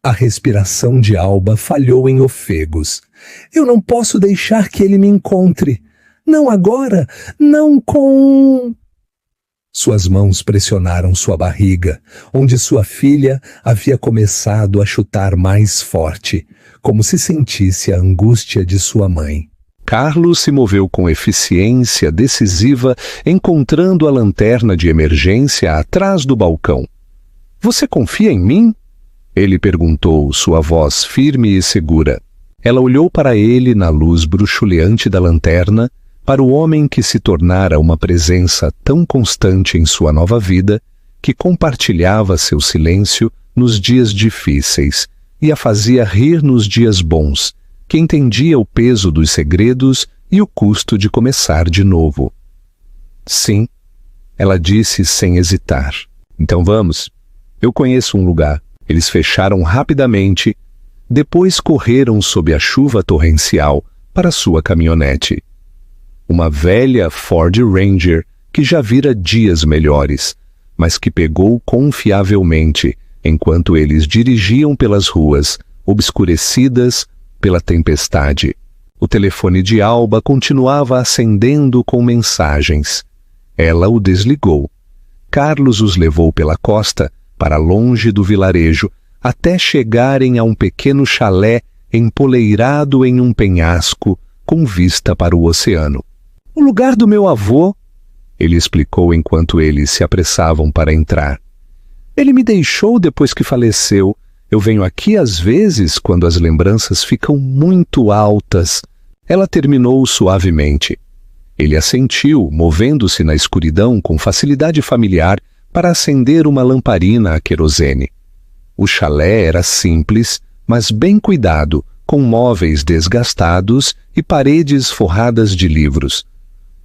A respiração de Alba falhou em ofegos. Eu não posso deixar que ele me encontre. Não agora, não com... Suas mãos pressionaram sua barriga, onde sua filha havia começado a chutar mais forte, como se sentisse a angústia de sua mãe. Carlos se moveu com eficiência decisiva, encontrando a lanterna de emergência atrás do balcão. Você confia em mim? Ele perguntou, sua voz firme e segura. Ela olhou para ele na luz bruxuleante da lanterna, para o homem que se tornara uma presença tão constante em sua nova vida, que compartilhava seu silêncio nos dias difíceis e a fazia rir nos dias bons, que entendia o peso dos segredos e o custo de começar de novo. Sim, ela disse sem hesitar. Então vamos. Eu conheço um lugar. Eles fecharam rapidamente, depois correram sob a chuva torrencial para sua caminhonete. Uma velha Ford Ranger que já vira dias melhores, mas que pegou confiavelmente enquanto eles dirigiam pelas ruas, obscurecidas pela tempestade. O telefone de Alba continuava acendendo com mensagens. Ela o desligou. Carlos os levou pela costa, para longe do vilarejo, até chegarem a um pequeno chalé empoleirado em um penhasco com vista para o oceano. O lugar do meu avô, ele explicou enquanto eles se apressavam para entrar. Ele me deixou depois que faleceu. Eu venho aqui às vezes quando as lembranças ficam muito altas. Ela terminou suavemente. Ele assentiu, movendo-se na escuridão com facilidade familiar para acender uma lamparina a querosene. O chalé era simples, mas bem cuidado, com móveis desgastados e paredes forradas de livros.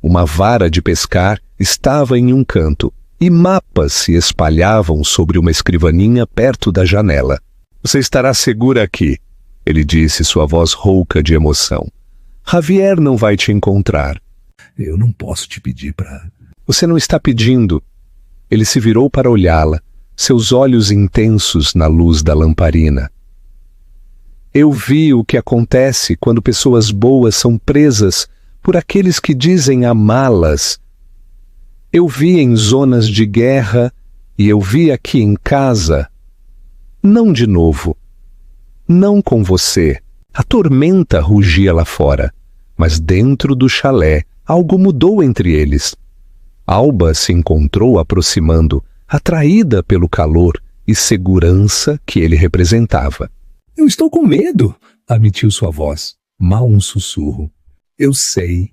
Uma vara de pescar estava em um canto, e mapas se espalhavam sobre uma escrivaninha perto da janela. Você estará segura aqui, ele disse, sua voz rouca de emoção. Javier não vai te encontrar. Eu não posso te pedir para... Você não está pedindo. Ele se virou para olhá-la, seus olhos intensos na luz da lamparina. Eu vi o que acontece quando pessoas boas são presas por aqueles que dizem amá-las. Eu vi em zonas de guerra e eu vi aqui em casa. Não de novo. Não com você. A tormenta rugia lá fora, mas dentro do chalé algo mudou entre eles. Alba se encontrou aproximando, atraída pelo calor e segurança que ele representava. Eu estou com medo, admitiu sua voz, mal um sussurro. Eu sei.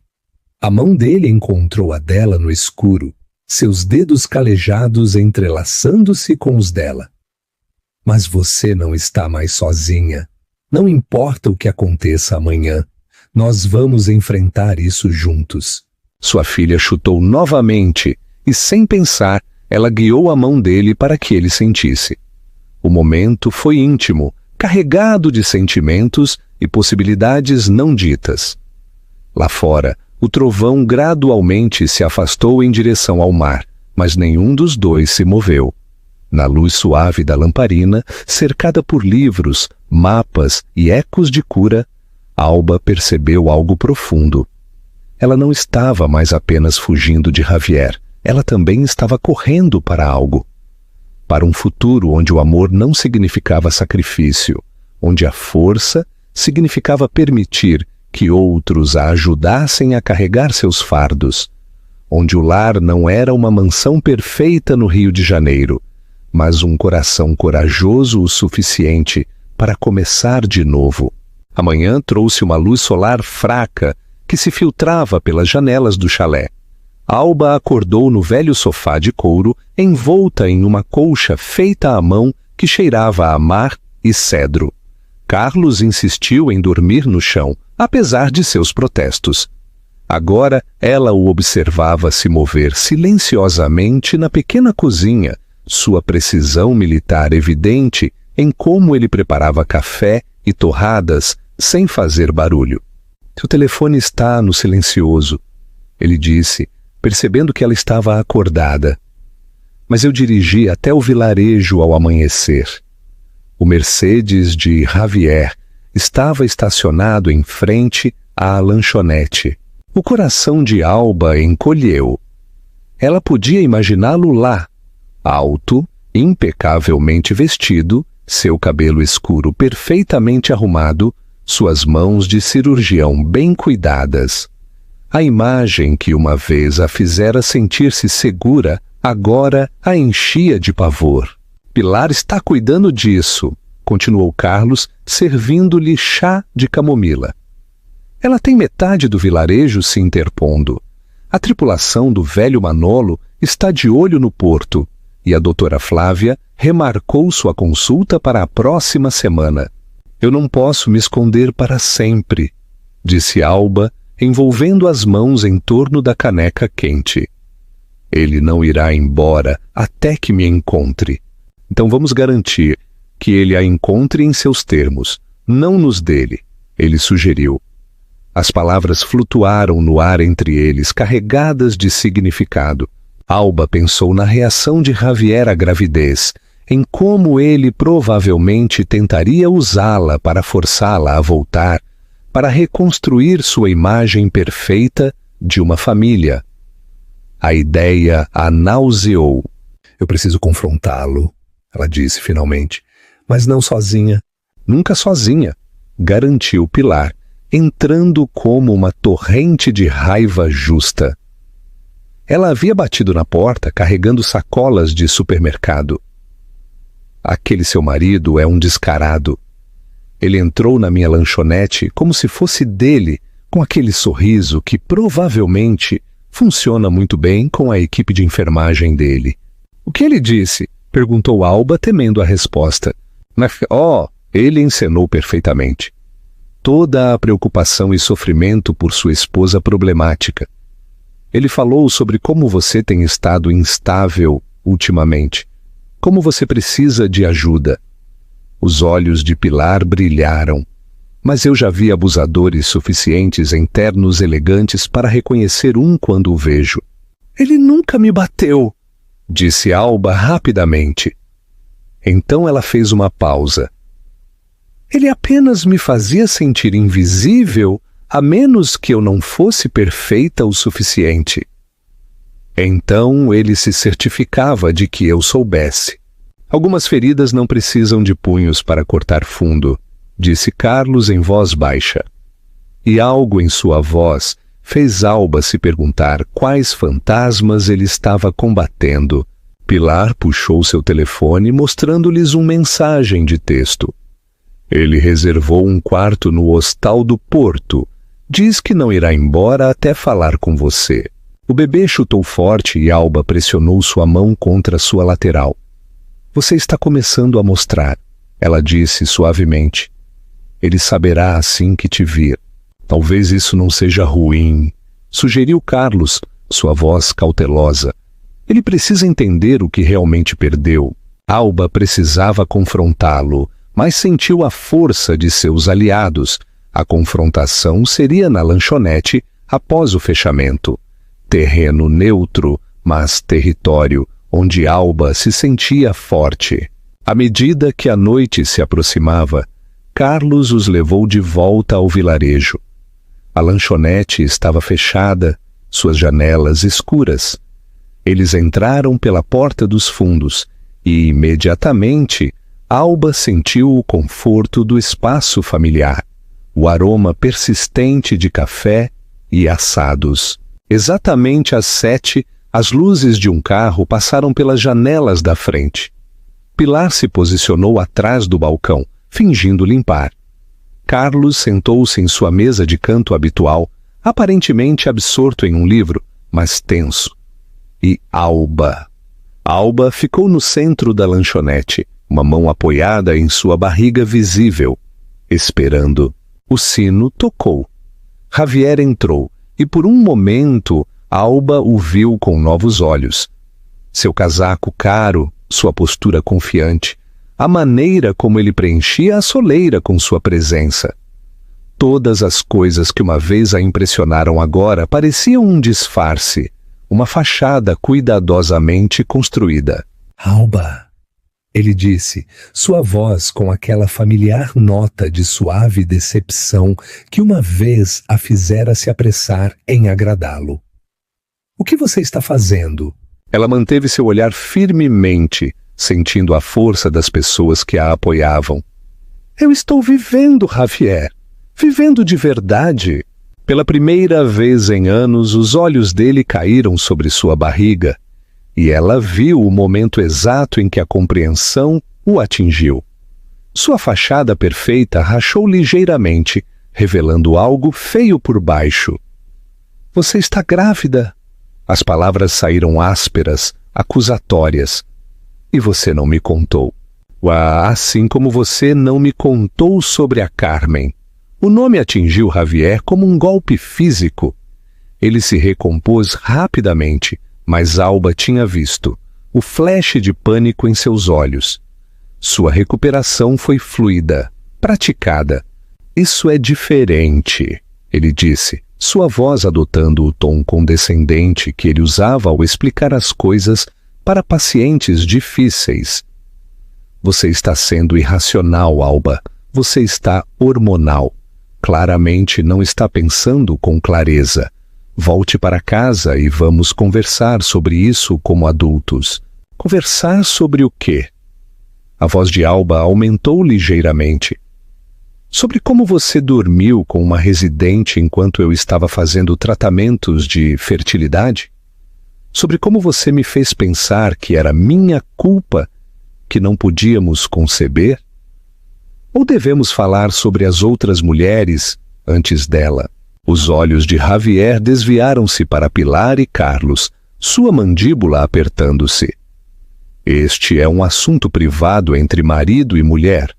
A mão dele encontrou a dela no escuro, seus dedos calejados entrelaçando-se com os dela. Mas você não está mais sozinha. Não importa o que aconteça amanhã, nós vamos enfrentar isso juntos. Sua filha chutou novamente e, sem pensar, ela guiou a mão dele para que ele sentisse. O momento foi íntimo, carregado de sentimentos e possibilidades não ditas. Lá fora, o trovão gradualmente se afastou em direção ao mar, mas nenhum dos dois se moveu. Na luz suave da lamparina, cercada por livros, mapas e ecos de cura, Alba percebeu algo profundo. Ela não estava mais apenas fugindo de Javier, ela também estava correndo para algo. Para um futuro onde o amor não significava sacrifício, onde a força significava permitir que outros a ajudassem a carregar seus fardos, onde o lar não era uma mansão perfeita no Rio de Janeiro, mas um coração corajoso o suficiente para começar de novo. A manhã trouxe uma luz solar fraca que se filtrava pelas janelas do chalé. Alba acordou no velho sofá de couro, envolta em uma colcha feita à mão que cheirava a mar e cedro. Carlos insistiu em dormir no chão, apesar de seus protestos. Agora ela o observava se mover silenciosamente na pequena cozinha, sua precisão militar evidente em como ele preparava café e torradas sem fazer barulho. Seu telefone está no silencioso, ele disse, percebendo que ela estava acordada. Mas eu dirigi até o vilarejo ao amanhecer. O Mercedes de Javier estava estacionado em frente à lanchonete. O coração de Alba encolheu. Ela podia imaginá-lo lá, alto, impecavelmente vestido, seu cabelo escuro perfeitamente arrumado, suas mãos de cirurgião bem cuidadas. A imagem que uma vez a fizera sentir-se segura, agora a enchia de pavor. Pilar está cuidando disso, continuou Carlos, servindo-lhe chá de camomila. Ela tem metade do vilarejo se interpondo. A tripulação do velho Manolo está de olho no porto, e a doutora Flávia remarcou sua consulta para a próxima semana. Eu não posso me esconder para sempre, disse Alba, envolvendo as mãos em torno da caneca quente. Ele não irá embora até que me encontre. Então vamos garantir que ele a encontre em seus termos, não nos dele, ele sugeriu. As palavras flutuaram no ar entre eles, carregadas de significado. Alba pensou na reação de Javier à gravidez, em como ele provavelmente tentaria usá-la para forçá-la a voltar, para reconstruir sua imagem perfeita de uma família. A ideia a nauseou. Eu preciso confrontá-lo, ela disse finalmente, mas não sozinha. Nunca sozinha, garantiu Pilar, entrando como uma torrente de raiva justa. Ela havia batido na porta carregando sacolas de supermercado. Aquele seu marido é um descarado. Ele entrou na minha lanchonete como se fosse dele, com aquele sorriso que provavelmente funciona muito bem com a equipe de enfermagem dele. O que ele disse? Perguntou Alba, temendo a resposta. Ele encenou perfeitamente. Toda a preocupação e sofrimento por sua esposa problemática. Ele falou sobre como você tem estado instável ultimamente, como você precisa de ajuda. Os olhos de Pilar brilharam, mas eu já vi abusadores suficientes em ternos elegantes para reconhecer um quando o vejo. Ele nunca me bateu, disse Alba rapidamente. Então ela fez uma pausa. Ele apenas me fazia sentir invisível, a menos que eu não fosse perfeita o suficiente. Então ele se certificava de que eu soubesse. Algumas feridas não precisam de punhos para cortar fundo, disse Carlos em voz baixa. E algo em sua voz fez Alba se perguntar quais fantasmas ele estava combatendo. Pilar puxou seu telefone, mostrando-lhes uma mensagem de texto. Ele reservou um quarto no hostal do Porto. Diz que não irá embora até falar com você. O bebê chutou forte e Alba pressionou sua mão contra sua lateral. Você está começando a mostrar, ela disse suavemente. Ele saberá assim que te vir. Talvez isso não seja ruim, sugeriu Carlos, sua voz cautelosa. Ele precisa entender o que realmente perdeu. Alba precisava confrontá-lo, mas sentiu a força de seus aliados. A confrontação seria na lanchonete após o fechamento. Terreno neutro, mas território, onde Alba se sentia forte. À medida que a noite se aproximava, Carlos os levou de volta ao vilarejo. A lanchonete estava fechada, suas janelas escuras. Eles entraram pela porta dos fundos e, imediatamente, Alba sentiu o conforto do espaço familiar, o aroma persistente de café e assados. Exatamente às 7, as luzes de um carro passaram pelas janelas da frente. Pilar se posicionou atrás do balcão, fingindo limpar. Carlos sentou-se em sua mesa de canto habitual, aparentemente absorto em um livro, mas tenso. E Alba. Alba ficou no centro da lanchonete, uma mão apoiada em sua barriga visível, esperando. O sino tocou. Javier entrou, e por um momento Alba o viu com novos olhos. Seu casaco caro, sua postura confiante, a maneira como ele preenchia a soleira com sua presença. Todas as coisas que uma vez a impressionaram agora pareciam um disfarce, uma fachada cuidadosamente construída. Alba, Ele disse, sua voz com aquela familiar nota de suave decepção que uma vez a fizera se apressar em agradá-lo. O que você está fazendo? Ela manteve seu olhar firmemente, sentindo a força das pessoas que a apoiavam. Eu estou vivendo, Javier. Vivendo de verdade. Pela primeira vez em anos, os olhos dele caíram sobre sua barriga, e ela viu o momento exato em que a compreensão o atingiu. Sua fachada perfeita rachou ligeiramente, revelando algo feio por baixo. Você está grávida. As palavras saíram ásperas, acusatórias. E você não me contou. Assim como você não me contou sobre a Carmen. O nome atingiu Javier como um golpe físico. Ele se recompôs rapidamente, mas Alba tinha visto o flash de pânico em seus olhos. Sua recuperação foi fluida, praticada. Isso é diferente, ele disse, sua voz adotando o tom condescendente que ele usava ao explicar as coisas para pacientes difíceis. Você está sendo irracional, Alba. Você está hormonal. Claramente não está pensando com clareza. Volte para casa e vamos conversar sobre isso como adultos. Conversar sobre o quê? A voz de Alba aumentou ligeiramente. Sobre como você dormiu com uma residente enquanto eu estava fazendo tratamentos de fertilidade? Sobre como você me fez pensar que era minha culpa que não podíamos conceber? Ou devemos falar sobre as outras mulheres antes dela? Os olhos de Javier desviaram-se para Pilar e Carlos, sua mandíbula apertando-se. Este é um assunto privado entre marido e mulher.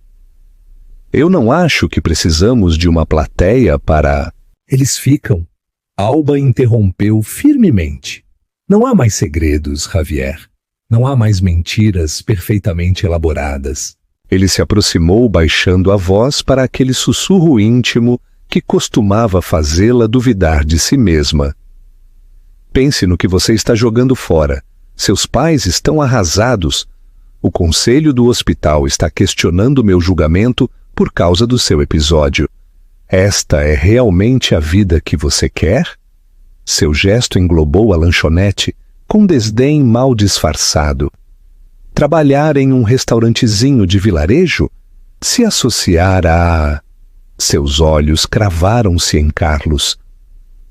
Eu não acho que precisamos de uma plateia para... Eles ficam. Alba interrompeu firmemente. Não há mais segredos, Javier. Não há mais mentiras perfeitamente elaboradas. Ele se aproximou baixando a voz para aquele sussurro íntimo que costumava fazê-la duvidar de si mesma. Pense no que você está jogando fora. Seus pais estão arrasados. O conselho do hospital está questionando meu julgamento por causa do seu episódio. Esta é realmente a vida que você quer? Seu gesto englobou a lanchonete com desdém mal disfarçado. Trabalhar em um restaurantezinho de vilarejo? Se associar a... Seus olhos cravaram-se em Carlos.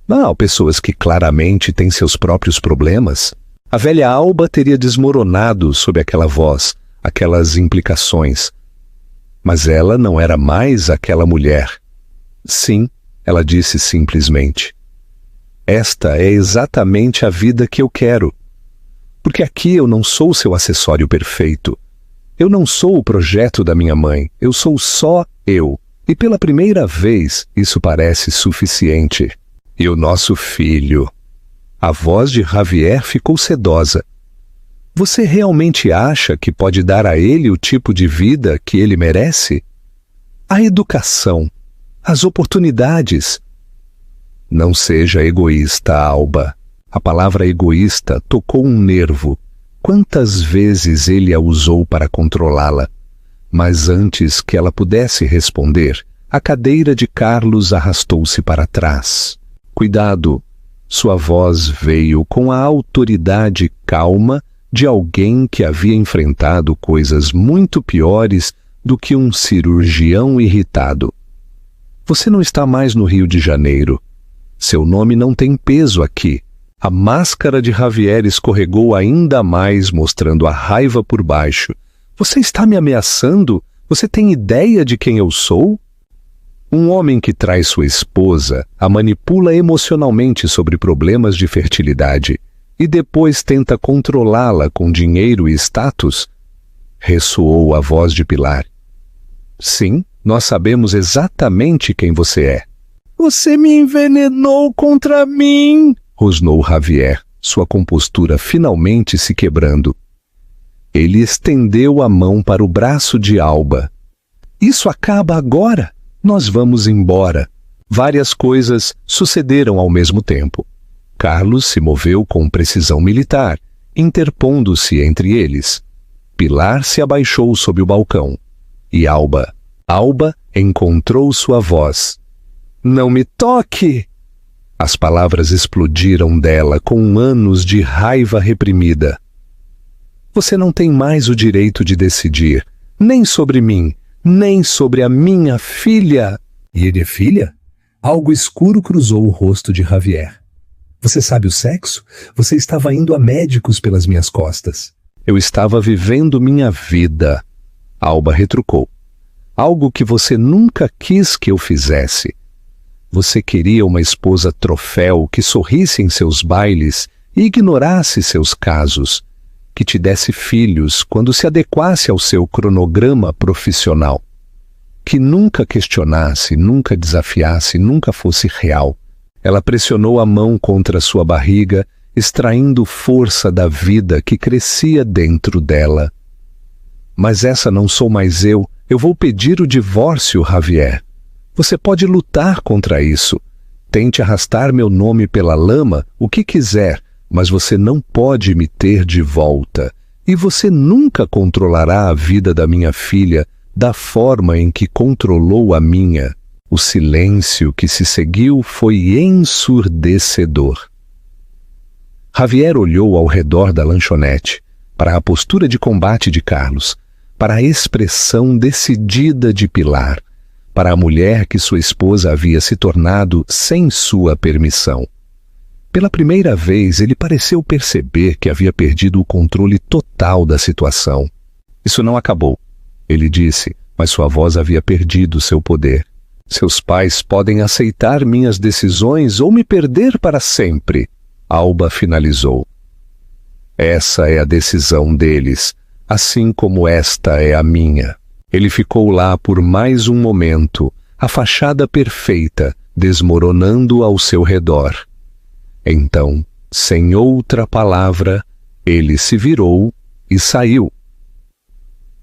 Há pessoas que claramente têm seus próprios problemas. A velha Alba teria desmoronado sob aquela voz, aquelas implicações. Mas ela não era mais aquela mulher. Sim, ela disse simplesmente. Esta é exatamente a vida que eu quero. Porque aqui eu não sou seu acessório perfeito. Eu não sou o projeto da minha mãe. Eu sou só eu. E pela primeira vez, isso parece suficiente. E o nosso filho... A voz de Javier ficou sedosa. Você realmente acha que pode dar a ele o tipo de vida que ele merece? A educação, as oportunidades. Não seja egoísta, Alba. A palavra egoísta tocou um nervo. Quantas vezes ele a usou para controlá-la? Mas antes que ela pudesse responder, a cadeira de Carlos arrastou-se para trás. Cuidado! Sua voz veio com a autoridade calma de alguém que havia enfrentado coisas muito piores do que um cirurgião irritado. Você não está mais no Rio de Janeiro. Seu nome não tem peso aqui. A máscara de Javier escorregou ainda mais, mostrando a raiva por baixo. Você está me ameaçando? Você tem ideia de quem eu sou? Um homem que trai sua esposa a manipula emocionalmente sobre problemas de fertilidade e depois tenta controlá-la com dinheiro e status? Ressoou a voz de Pilar. Sim, nós sabemos exatamente quem você é. Você me envenenou contra mim! Rosnou Javier, sua compostura finalmente se quebrando. Ele estendeu a mão para o braço de Alba. Isso acaba agora! Nós vamos embora. Várias coisas sucederam ao mesmo tempo. Carlos se moveu com precisão militar, interpondo-se entre eles. Pilar se abaixou sob o balcão. E Alba encontrou sua voz. Não me toque! As palavras explodiram dela com anos de raiva reprimida. Você não tem mais o direito de decidir, nem sobre mim, nem sobre a minha filha. E ele é filha? Algo escuro cruzou o rosto de Javier. Você sabe o sexo? Você estava indo a médicos pelas minhas costas. Eu estava vivendo minha vida, Alba retrucou. Algo que você nunca quis que eu fizesse. Você queria uma esposa troféu que sorrisse em seus bailes e ignorasse seus casos, que te desse filhos quando se adequasse ao seu cronograma profissional, que nunca questionasse, nunca desafiasse, nunca fosse real. Ela pressionou a mão contra sua barriga, extraindo força da vida que crescia dentro dela. Mas essa não sou mais eu vou pedir o divórcio, Javier. Você pode lutar contra isso. Tente arrastar meu nome pela lama, o que quiser, mas você não pode me ter de volta. E você nunca controlará a vida da minha filha da forma em que controlou a minha. O silêncio que se seguiu foi ensurdecedor. Javier olhou ao redor da lanchonete, para a postura de combate de Carlos, para a expressão decidida de Pilar, para a mulher que sua esposa havia se tornado sem sua permissão. Pela primeira vez, ele pareceu perceber que havia perdido o controle total da situação. Isso não acabou, ele disse, mas sua voz havia perdido seu poder. Seus pais podem aceitar minhas decisões ou me perder para sempre, Alba finalizou. Essa é a decisão deles, assim como esta é a minha. Ele ficou lá por mais um momento, a fachada perfeita, desmoronando ao seu redor. Então, sem outra palavra, ele se virou e saiu.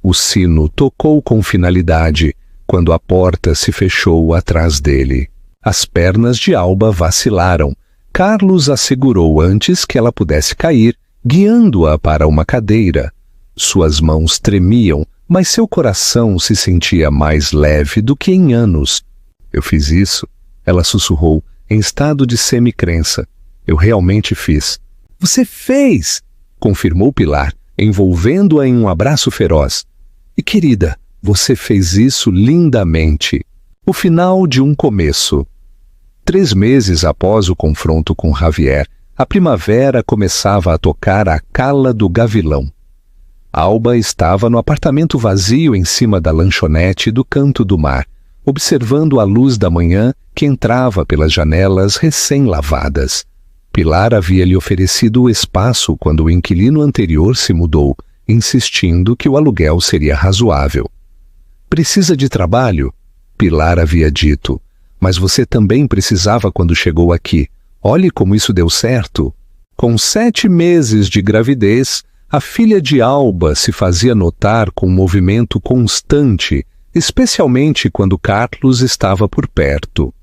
O sino tocou com finalidade, quando a porta se fechou atrás dele. As pernas de Alba vacilaram. Carlos a segurou antes que ela pudesse cair, guiando-a para uma cadeira. Suas mãos tremiam, mas seu coração se sentia mais leve do que em anos. Eu fiz isso, ela sussurrou, em estado de semicrença. Eu realmente fiz. Você fez! Confirmou Pilar, envolvendo-a em um abraço feroz. E querida, você fez isso lindamente. O final de um começo. 3 meses após o confronto com Javier, a primavera começava a tocar a cala do gavilão. Alba estava no apartamento vazio em cima da lanchonete do canto do mar, observando a luz da manhã que entrava pelas janelas recém-lavadas. Pilar havia lhe oferecido o espaço quando o inquilino anterior se mudou, insistindo que o aluguel seria razoável. Precisa de trabalho? Pilar havia dito. Mas você também precisava quando chegou aqui. Olhe como isso deu certo. Com 7 meses de gravidez, a filha de Alba se fazia notar com um movimento constante, especialmente quando Carlos estava por perto.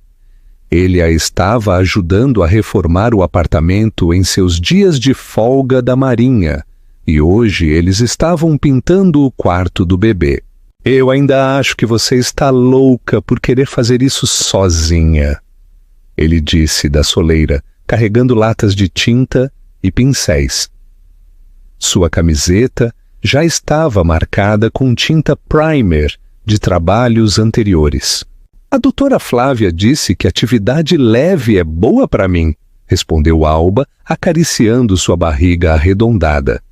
Ele a estava ajudando a reformar o apartamento em seus dias de folga da Marinha, e hoje eles estavam pintando o quarto do bebê. Eu ainda acho que você está louca por querer fazer isso sozinha, ele disse da soleira, carregando latas de tinta e pincéis. Sua camiseta já estava marcada com tinta primer de trabalhos anteriores. A doutora Flávia disse que atividade leve é boa para mim, respondeu Alba, acariciando sua barriga arredondada.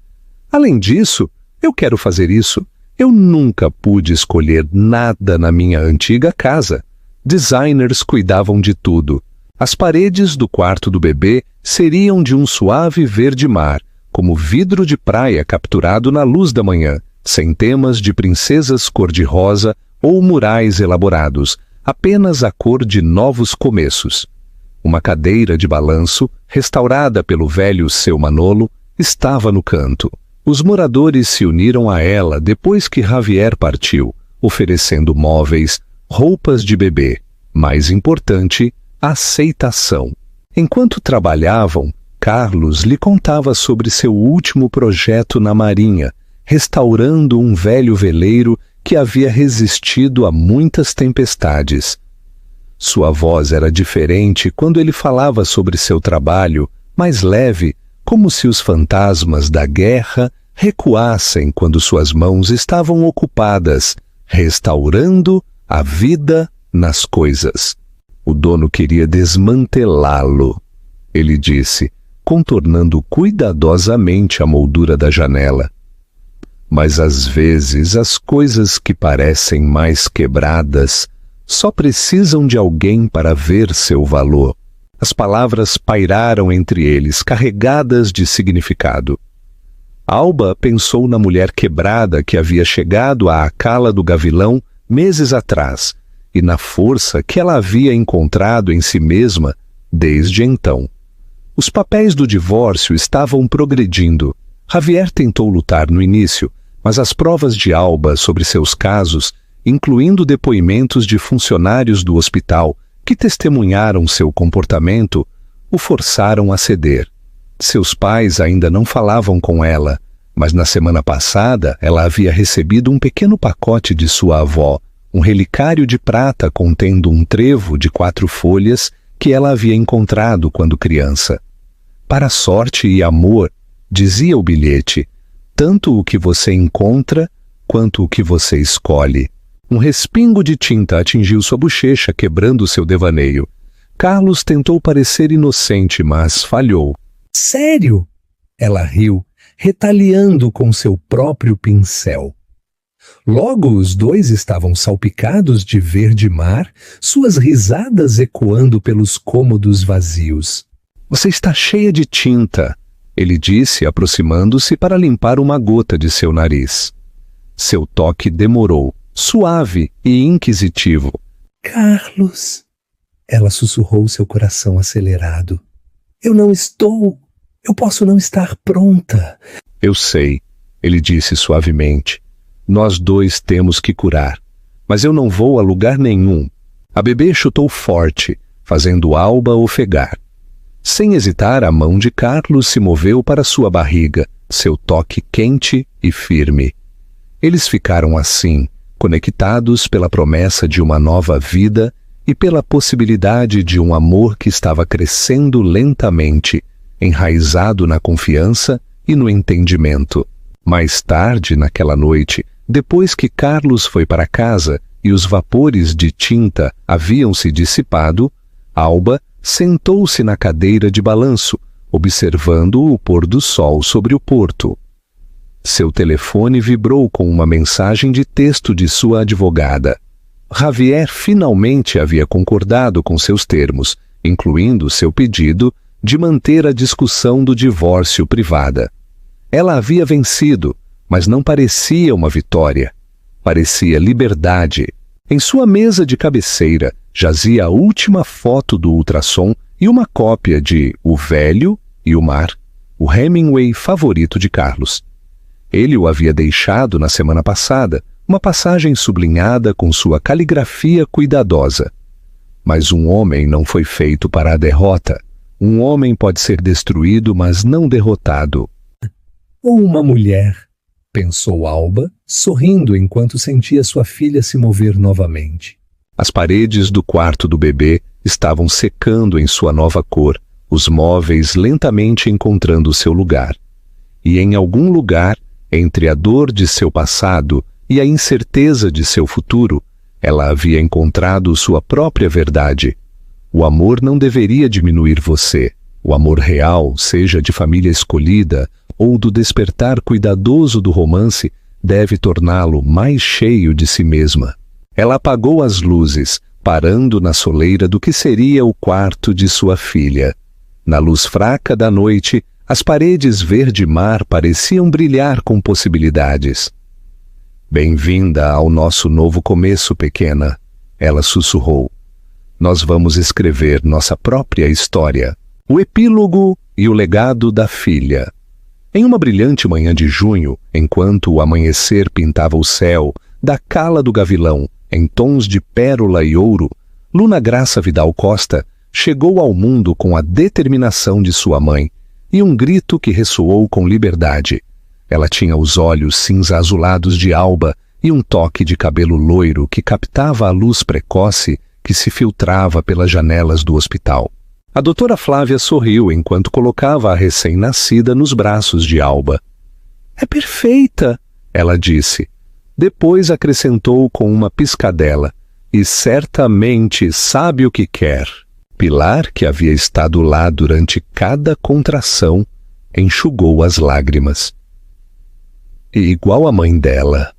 Além disso, eu quero fazer isso. Eu nunca pude escolher nada na minha antiga casa. Designers cuidavam de tudo. As paredes do quarto do bebê seriam de um suave verde-mar, como vidro de praia capturado na luz da manhã, sem temas de princesas cor-de-rosa ou murais elaborados, apenas a cor de novos começos. Uma cadeira de balanço, restaurada pelo velho seu Manolo, estava no canto. Os moradores se uniram a ela depois que Javier partiu, oferecendo móveis, roupas de bebê. Mais importante, aceitação. Enquanto trabalhavam, Carlos lhe contava sobre seu último projeto na Marinha, restaurando um velho veleiro que havia resistido a muitas tempestades. Sua voz era diferente quando ele falava sobre seu trabalho, mais leve, como se os fantasmas da guerra recuassem quando suas mãos estavam ocupadas, restaurando a vida nas coisas. O dono queria desmantelá-lo, ele disse, contornando cuidadosamente a moldura da janela. Mas às vezes as coisas que parecem mais quebradas só precisam de alguém para ver seu valor. As palavras pairaram entre eles, carregadas de significado. Alba pensou na mulher quebrada que havia chegado à cala do Gavilão meses atrás e na força que ela havia encontrado em si mesma desde então. Os papéis do divórcio estavam progredindo. Javier tentou lutar no início, mas as provas de Alba sobre seus casos, incluindo depoimentos de funcionários do hospital que testemunharam seu comportamento, o forçaram a ceder. Seus pais ainda não falavam com ela, mas na semana passada ela havia recebido um pequeno pacote de sua avó, um relicário de prata contendo um trevo de 4 folhas que ela havia encontrado quando criança. Para sorte e amor, dizia o bilhete, tanto o que você encontra quanto o que você escolhe. Um respingo de tinta atingiu sua bochecha, quebrando seu devaneio. Carlos tentou parecer inocente, mas falhou. Sério? Ela riu, retaliando com seu próprio pincel. Logo os dois estavam salpicados de verde mar, suas risadas ecoando pelos cômodos vazios. Você está cheia de tinta, ele disse, aproximando-se para limpar uma gota de seu nariz. Seu toque demorou, suave e inquisitivo. Carlos, ela sussurrou, seu coração acelerado. Eu posso não estar pronta. Eu sei, ele disse suavemente. Nós dois temos que curar, mas eu não vou a lugar nenhum. A bebê chutou forte, fazendo Alba ofegar. Sem hesitar, a mão de Carlos se moveu para sua barriga, seu toque quente e firme. Eles ficaram assim, conectados pela promessa de uma nova vida e pela possibilidade de um amor que estava crescendo lentamente, enraizado na confiança e no entendimento. Mais tarde, naquela noite, depois que Carlos foi para casa e os vapores de tinta haviam se dissipado, Alba sentou-se na cadeira de balanço, observando o pôr do sol sobre o porto. Seu telefone vibrou com uma mensagem de texto de sua advogada. Javier finalmente havia concordado com seus termos, incluindo seu pedido de manter a discussão do divórcio privada. Ela havia vencido, mas não parecia uma vitória. Parecia liberdade. Em sua mesa de cabeceira jazia a última foto do ultrassom e uma cópia de O Velho e o Mar, o Hemingway favorito de Carlos. Ele o havia deixado na semana passada, uma passagem sublinhada com sua caligrafia cuidadosa. Mas um homem não foi feito para a derrota. Um homem pode ser destruído, mas não derrotado. Ou uma mulher, pensou Alba, sorrindo enquanto sentia sua filha se mover novamente. As paredes do quarto do bebê estavam secando em sua nova cor, os móveis lentamente encontrando seu lugar. E em algum lugar, entre a dor de seu passado e a incerteza de seu futuro, ela havia encontrado sua própria verdade. O amor não deveria diminuir você. O amor real, seja de família escolhida ou do despertar cuidadoso do romance, deve torná-lo mais cheio de si mesma. Ela apagou as luzes, parando na soleira do que seria o quarto de sua filha. Na luz fraca da noite, as paredes verde-mar pareciam brilhar com possibilidades. Bem-vinda ao nosso novo começo, pequena, ela sussurrou. Nós vamos escrever nossa própria história. O epílogo e o legado da filha. Em uma brilhante manhã de junho, enquanto o amanhecer pintava o céu da cala do Gavilão em tons de pérola e ouro, Luna Graça Vidal Costa chegou ao mundo com a determinação de sua mãe e um grito que ressoou com liberdade. Ela tinha os olhos cinza-azulados de alba e um toque de cabelo loiro que captava a luz precoce que se filtrava pelas janelas do hospital. A doutora Flávia sorriu enquanto colocava a recém-nascida nos braços de Alba. "É perfeita", ela disse. Depois acrescentou com uma piscadela, "E certamente sabe o que quer." Pilar, que havia estado lá durante cada contração, enxugou as lágrimas. "E igual a mãe dela",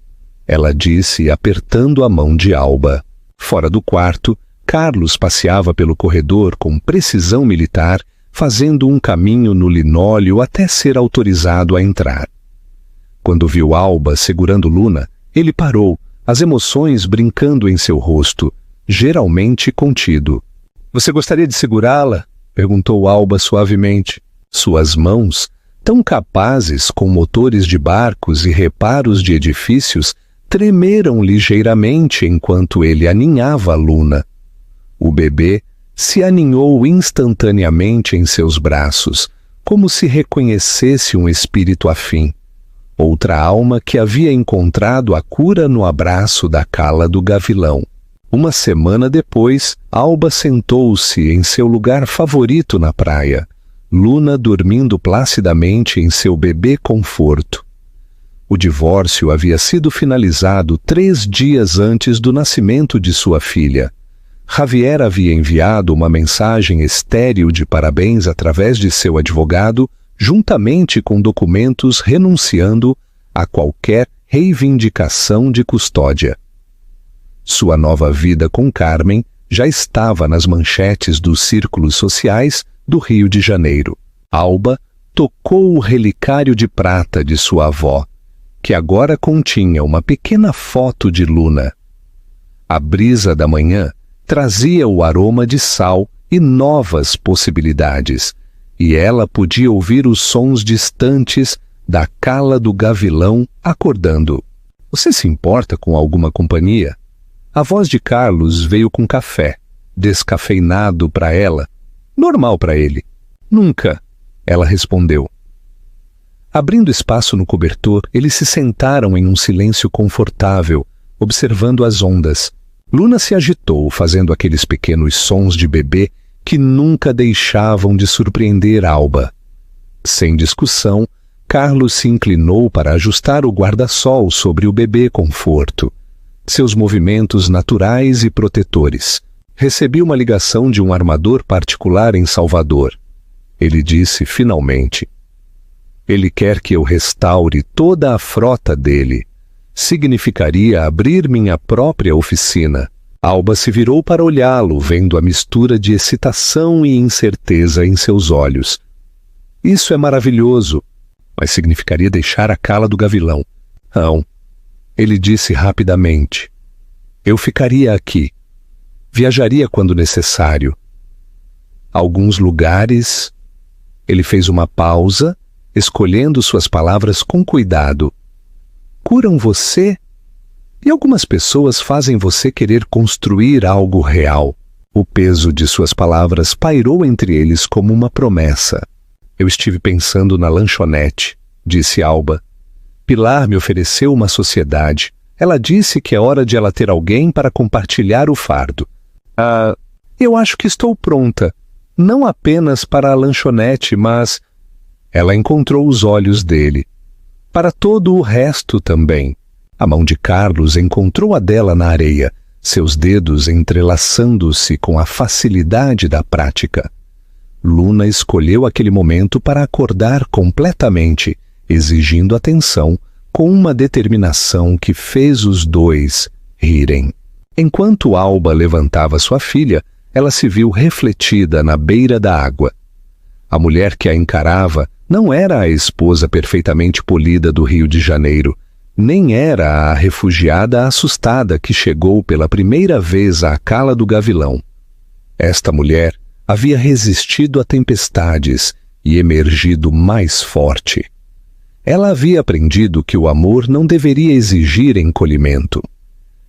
ela disse, apertando a mão de Alba. Fora do quarto, Carlos passeava pelo corredor com precisão militar, fazendo um caminho no linóleo até ser autorizado a entrar. Quando viu Alba segurando Luna, ele parou, as emoções brincando em seu rosto, geralmente contido. "Você gostaria de segurá-la?" perguntou Alba suavemente. Suas mãos, tão capazes com motores de barcos e reparos de edifícios, tremeram ligeiramente enquanto ele aninhava Luna. O bebê se aninhou instantaneamente em seus braços, como se reconhecesse um espírito afim. Outra alma que havia encontrado a cura no abraço da cala do gavilão. Uma semana depois, Alba sentou-se em seu lugar favorito na praia, Luna dormindo placidamente em seu bebê conforto. O divórcio havia sido finalizado 3 dias antes do nascimento de sua filha. Javier havia enviado uma mensagem estéril de parabéns através de seu advogado, juntamente com documentos renunciando a qualquer reivindicação de custódia. Sua nova vida com Carmen já estava nas manchetes dos círculos sociais do Rio de Janeiro. Alba tocou o relicário de prata de sua avó, que agora continha uma pequena foto de Luna. A brisa da manhã trazia o aroma de sal e novas possibilidades, e ela podia ouvir os sons distantes da cala do gavilão acordando. "Você se importa com alguma companhia?" A voz de Carlos veio com café, descafeinado para ela, normal para ele. "Nunca", ela respondeu. Abrindo espaço no cobertor, eles se sentaram em um silêncio confortável, observando as ondas. Luna se agitou, fazendo aqueles pequenos sons de bebê que nunca deixavam de surpreender Alba. Sem discussão, Carlos se inclinou para ajustar o guarda-sol sobre o bebê conforto. Seus movimentos naturais e protetores. "Recebi uma ligação de um armador particular em Salvador." Ele disse finalmente. "Ele quer que eu restaure toda a frota dele. Significaria abrir minha própria oficina." Alba se virou para olhá-lo, vendo a mistura de excitação e incerteza em seus olhos. "Isso é maravilhoso, mas significaria deixar a cala do gavilão." "Não," ele disse rapidamente. "Eu ficaria aqui. Viajaria quando necessário. Alguns lugares..." Ele fez uma pausa, escolhendo suas palavras com cuidado. "Curam você? E algumas pessoas fazem você querer construir algo real." O peso de suas palavras pairou entre eles como uma promessa. "Eu estive pensando na lanchonete", disse Alba. "Pilar me ofereceu uma sociedade. Ela disse que é hora de ela ter alguém para compartilhar o fardo. Eu acho que estou pronta. Não apenas para a lanchonete, mas..." Ela encontrou os olhos dele. "Para todo o resto também." A mão de Carlos encontrou a dela na areia, seus dedos entrelaçando-se com a facilidade da prática. Luna escolheu aquele momento para acordar completamente, exigindo atenção, com uma determinação que fez os dois rirem. Enquanto Alba levantava sua filha, ela se viu refletida na beira da água. A mulher que a encarava não era a esposa perfeitamente polida do Rio de Janeiro, nem era a refugiada assustada que chegou pela primeira vez à cala do gavilão. Esta mulher havia resistido a tempestades e emergido mais forte. Ela havia aprendido que o amor não deveria exigir encolhimento.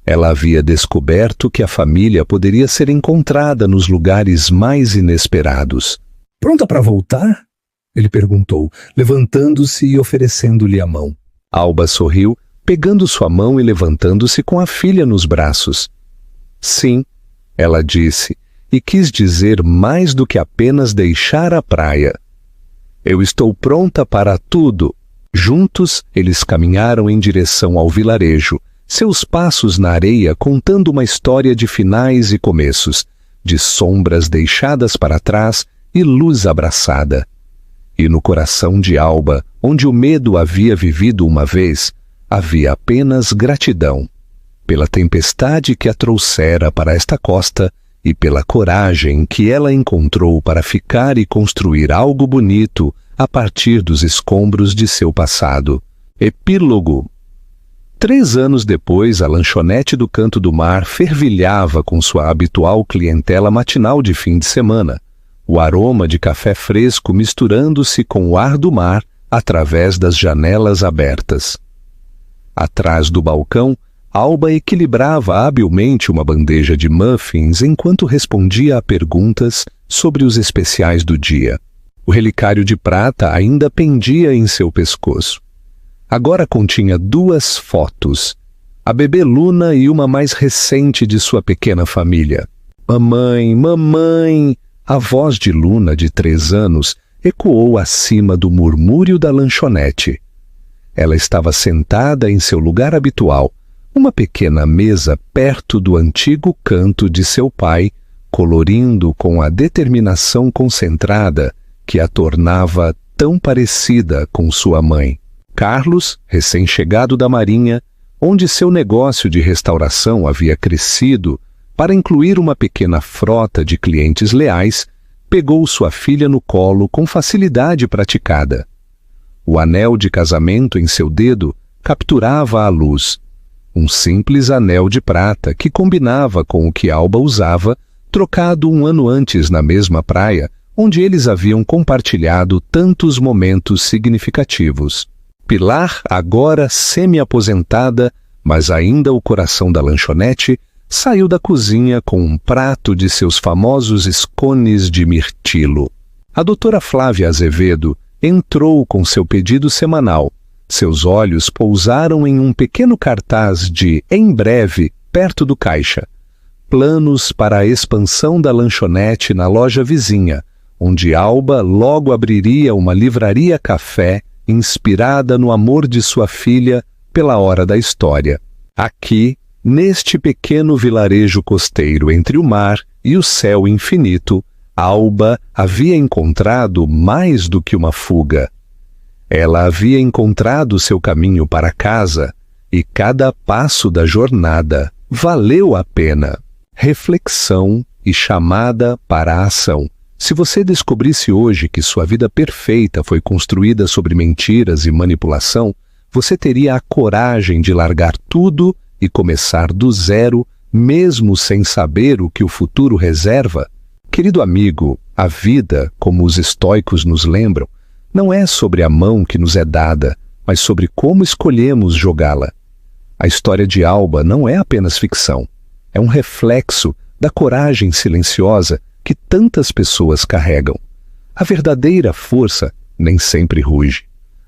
Ela havia descoberto que a família poderia ser encontrada nos lugares mais inesperados. "Pronta para voltar?" ele perguntou, levantando-se e oferecendo-lhe a mão. Alba sorriu, pegando sua mão e levantando-se com a filha nos braços. Sim, ela disse, e quis dizer mais do que apenas deixar a praia. Eu estou pronta para tudo. Juntos, eles caminharam em direção ao vilarejo, seus passos na areia contando uma história de finais e começos, de sombras deixadas para trás e luz abraçada. E no coração de Alba, onde o medo havia vivido uma vez, havia apenas gratidão, pela tempestade que a trouxera para esta costa e pela coragem que ela encontrou para ficar e construir algo bonito a partir dos escombros de seu passado. Epílogo. 3 anos depois, a lanchonete do Canto do Mar fervilhava com sua habitual clientela matinal de fim de semana, o aroma de café fresco misturando-se com o ar do mar através das janelas abertas. Atrás do balcão, Alba equilibrava habilmente uma bandeja de muffins enquanto respondia a perguntas sobre os especiais do dia. O relicário de prata ainda pendia em seu pescoço. Agora continha 2 fotos, a bebê Luna e uma mais recente de sua pequena família. Mamãe, mamãe! A voz de Luna, de 3 anos, ecoou acima do murmúrio da lanchonete. Ela estava sentada em seu lugar habitual, uma pequena mesa perto do antigo canto de seu pai, colorindo com a determinação concentrada que a tornava tão parecida com sua mãe. Carlos, recém-chegado da Marinha, onde seu negócio de restauração havia crescido para incluir uma pequena frota de clientes leais, pegou sua filha no colo com facilidade praticada. O anel de casamento em seu dedo capturava a luz, um simples anel de prata que combinava com o que Alba usava, trocado 1 ano antes na mesma praia, onde eles haviam compartilhado tantos momentos significativos. Pilar, agora semi-aposentada, mas ainda o coração da lanchonete, saiu da cozinha com um prato de seus famosos scones de mirtilo. A doutora Flávia Azevedo entrou com seu pedido semanal. Seus olhos pousaram em um pequeno cartaz de "Em breve", perto do caixa. Planos para a expansão da lanchonete na loja vizinha, onde Alba logo abriria uma livraria-café inspirada no amor de sua filha pela hora da história. Aqui, neste pequeno vilarejo costeiro entre o mar e o céu infinito, Alba havia encontrado mais do que uma fuga. Ela havia encontrado seu caminho para casa e cada passo da jornada valeu a pena. Reflexão e chamada para a ação. Se você descobrisse hoje que sua vida perfeita foi construída sobre mentiras e manipulação, você teria a coragem de largar tudo e começar do zero, mesmo sem saber o que o futuro reserva? Querido amigo, a vida, como os estoicos nos lembram, não é sobre a mão que nos é dada, mas sobre como escolhemos jogá-la. A história de Alba não é apenas ficção, é um reflexo da coragem silenciosa que tantas pessoas carregam. A verdadeira força nem sempre ruge.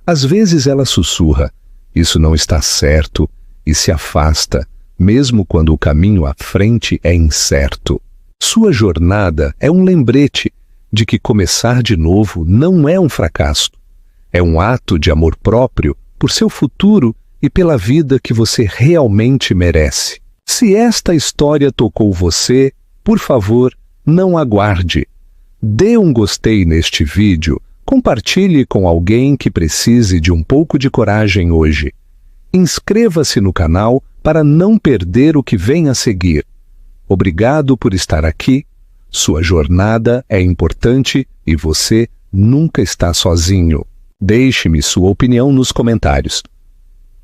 Às vezes ela sussurra, "Isso não está certo", e se afasta, mesmo quando o caminho à frente é incerto. Sua jornada é um lembrete de que começar de novo não é um fracasso. É um ato de amor próprio por seu futuro e pela vida que você realmente merece. Se esta história tocou você, por favor, não aguarde. Dê um gostei neste vídeo, compartilhe com alguém que precise de um pouco de coragem hoje. Inscreva-se no canal para não perder o que vem a seguir. Obrigado por estar aqui. Sua jornada é importante e você nunca está sozinho. Deixe-me sua opinião nos comentários.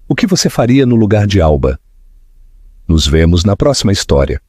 O que você faria no lugar de Alba? Nos vemos na próxima história.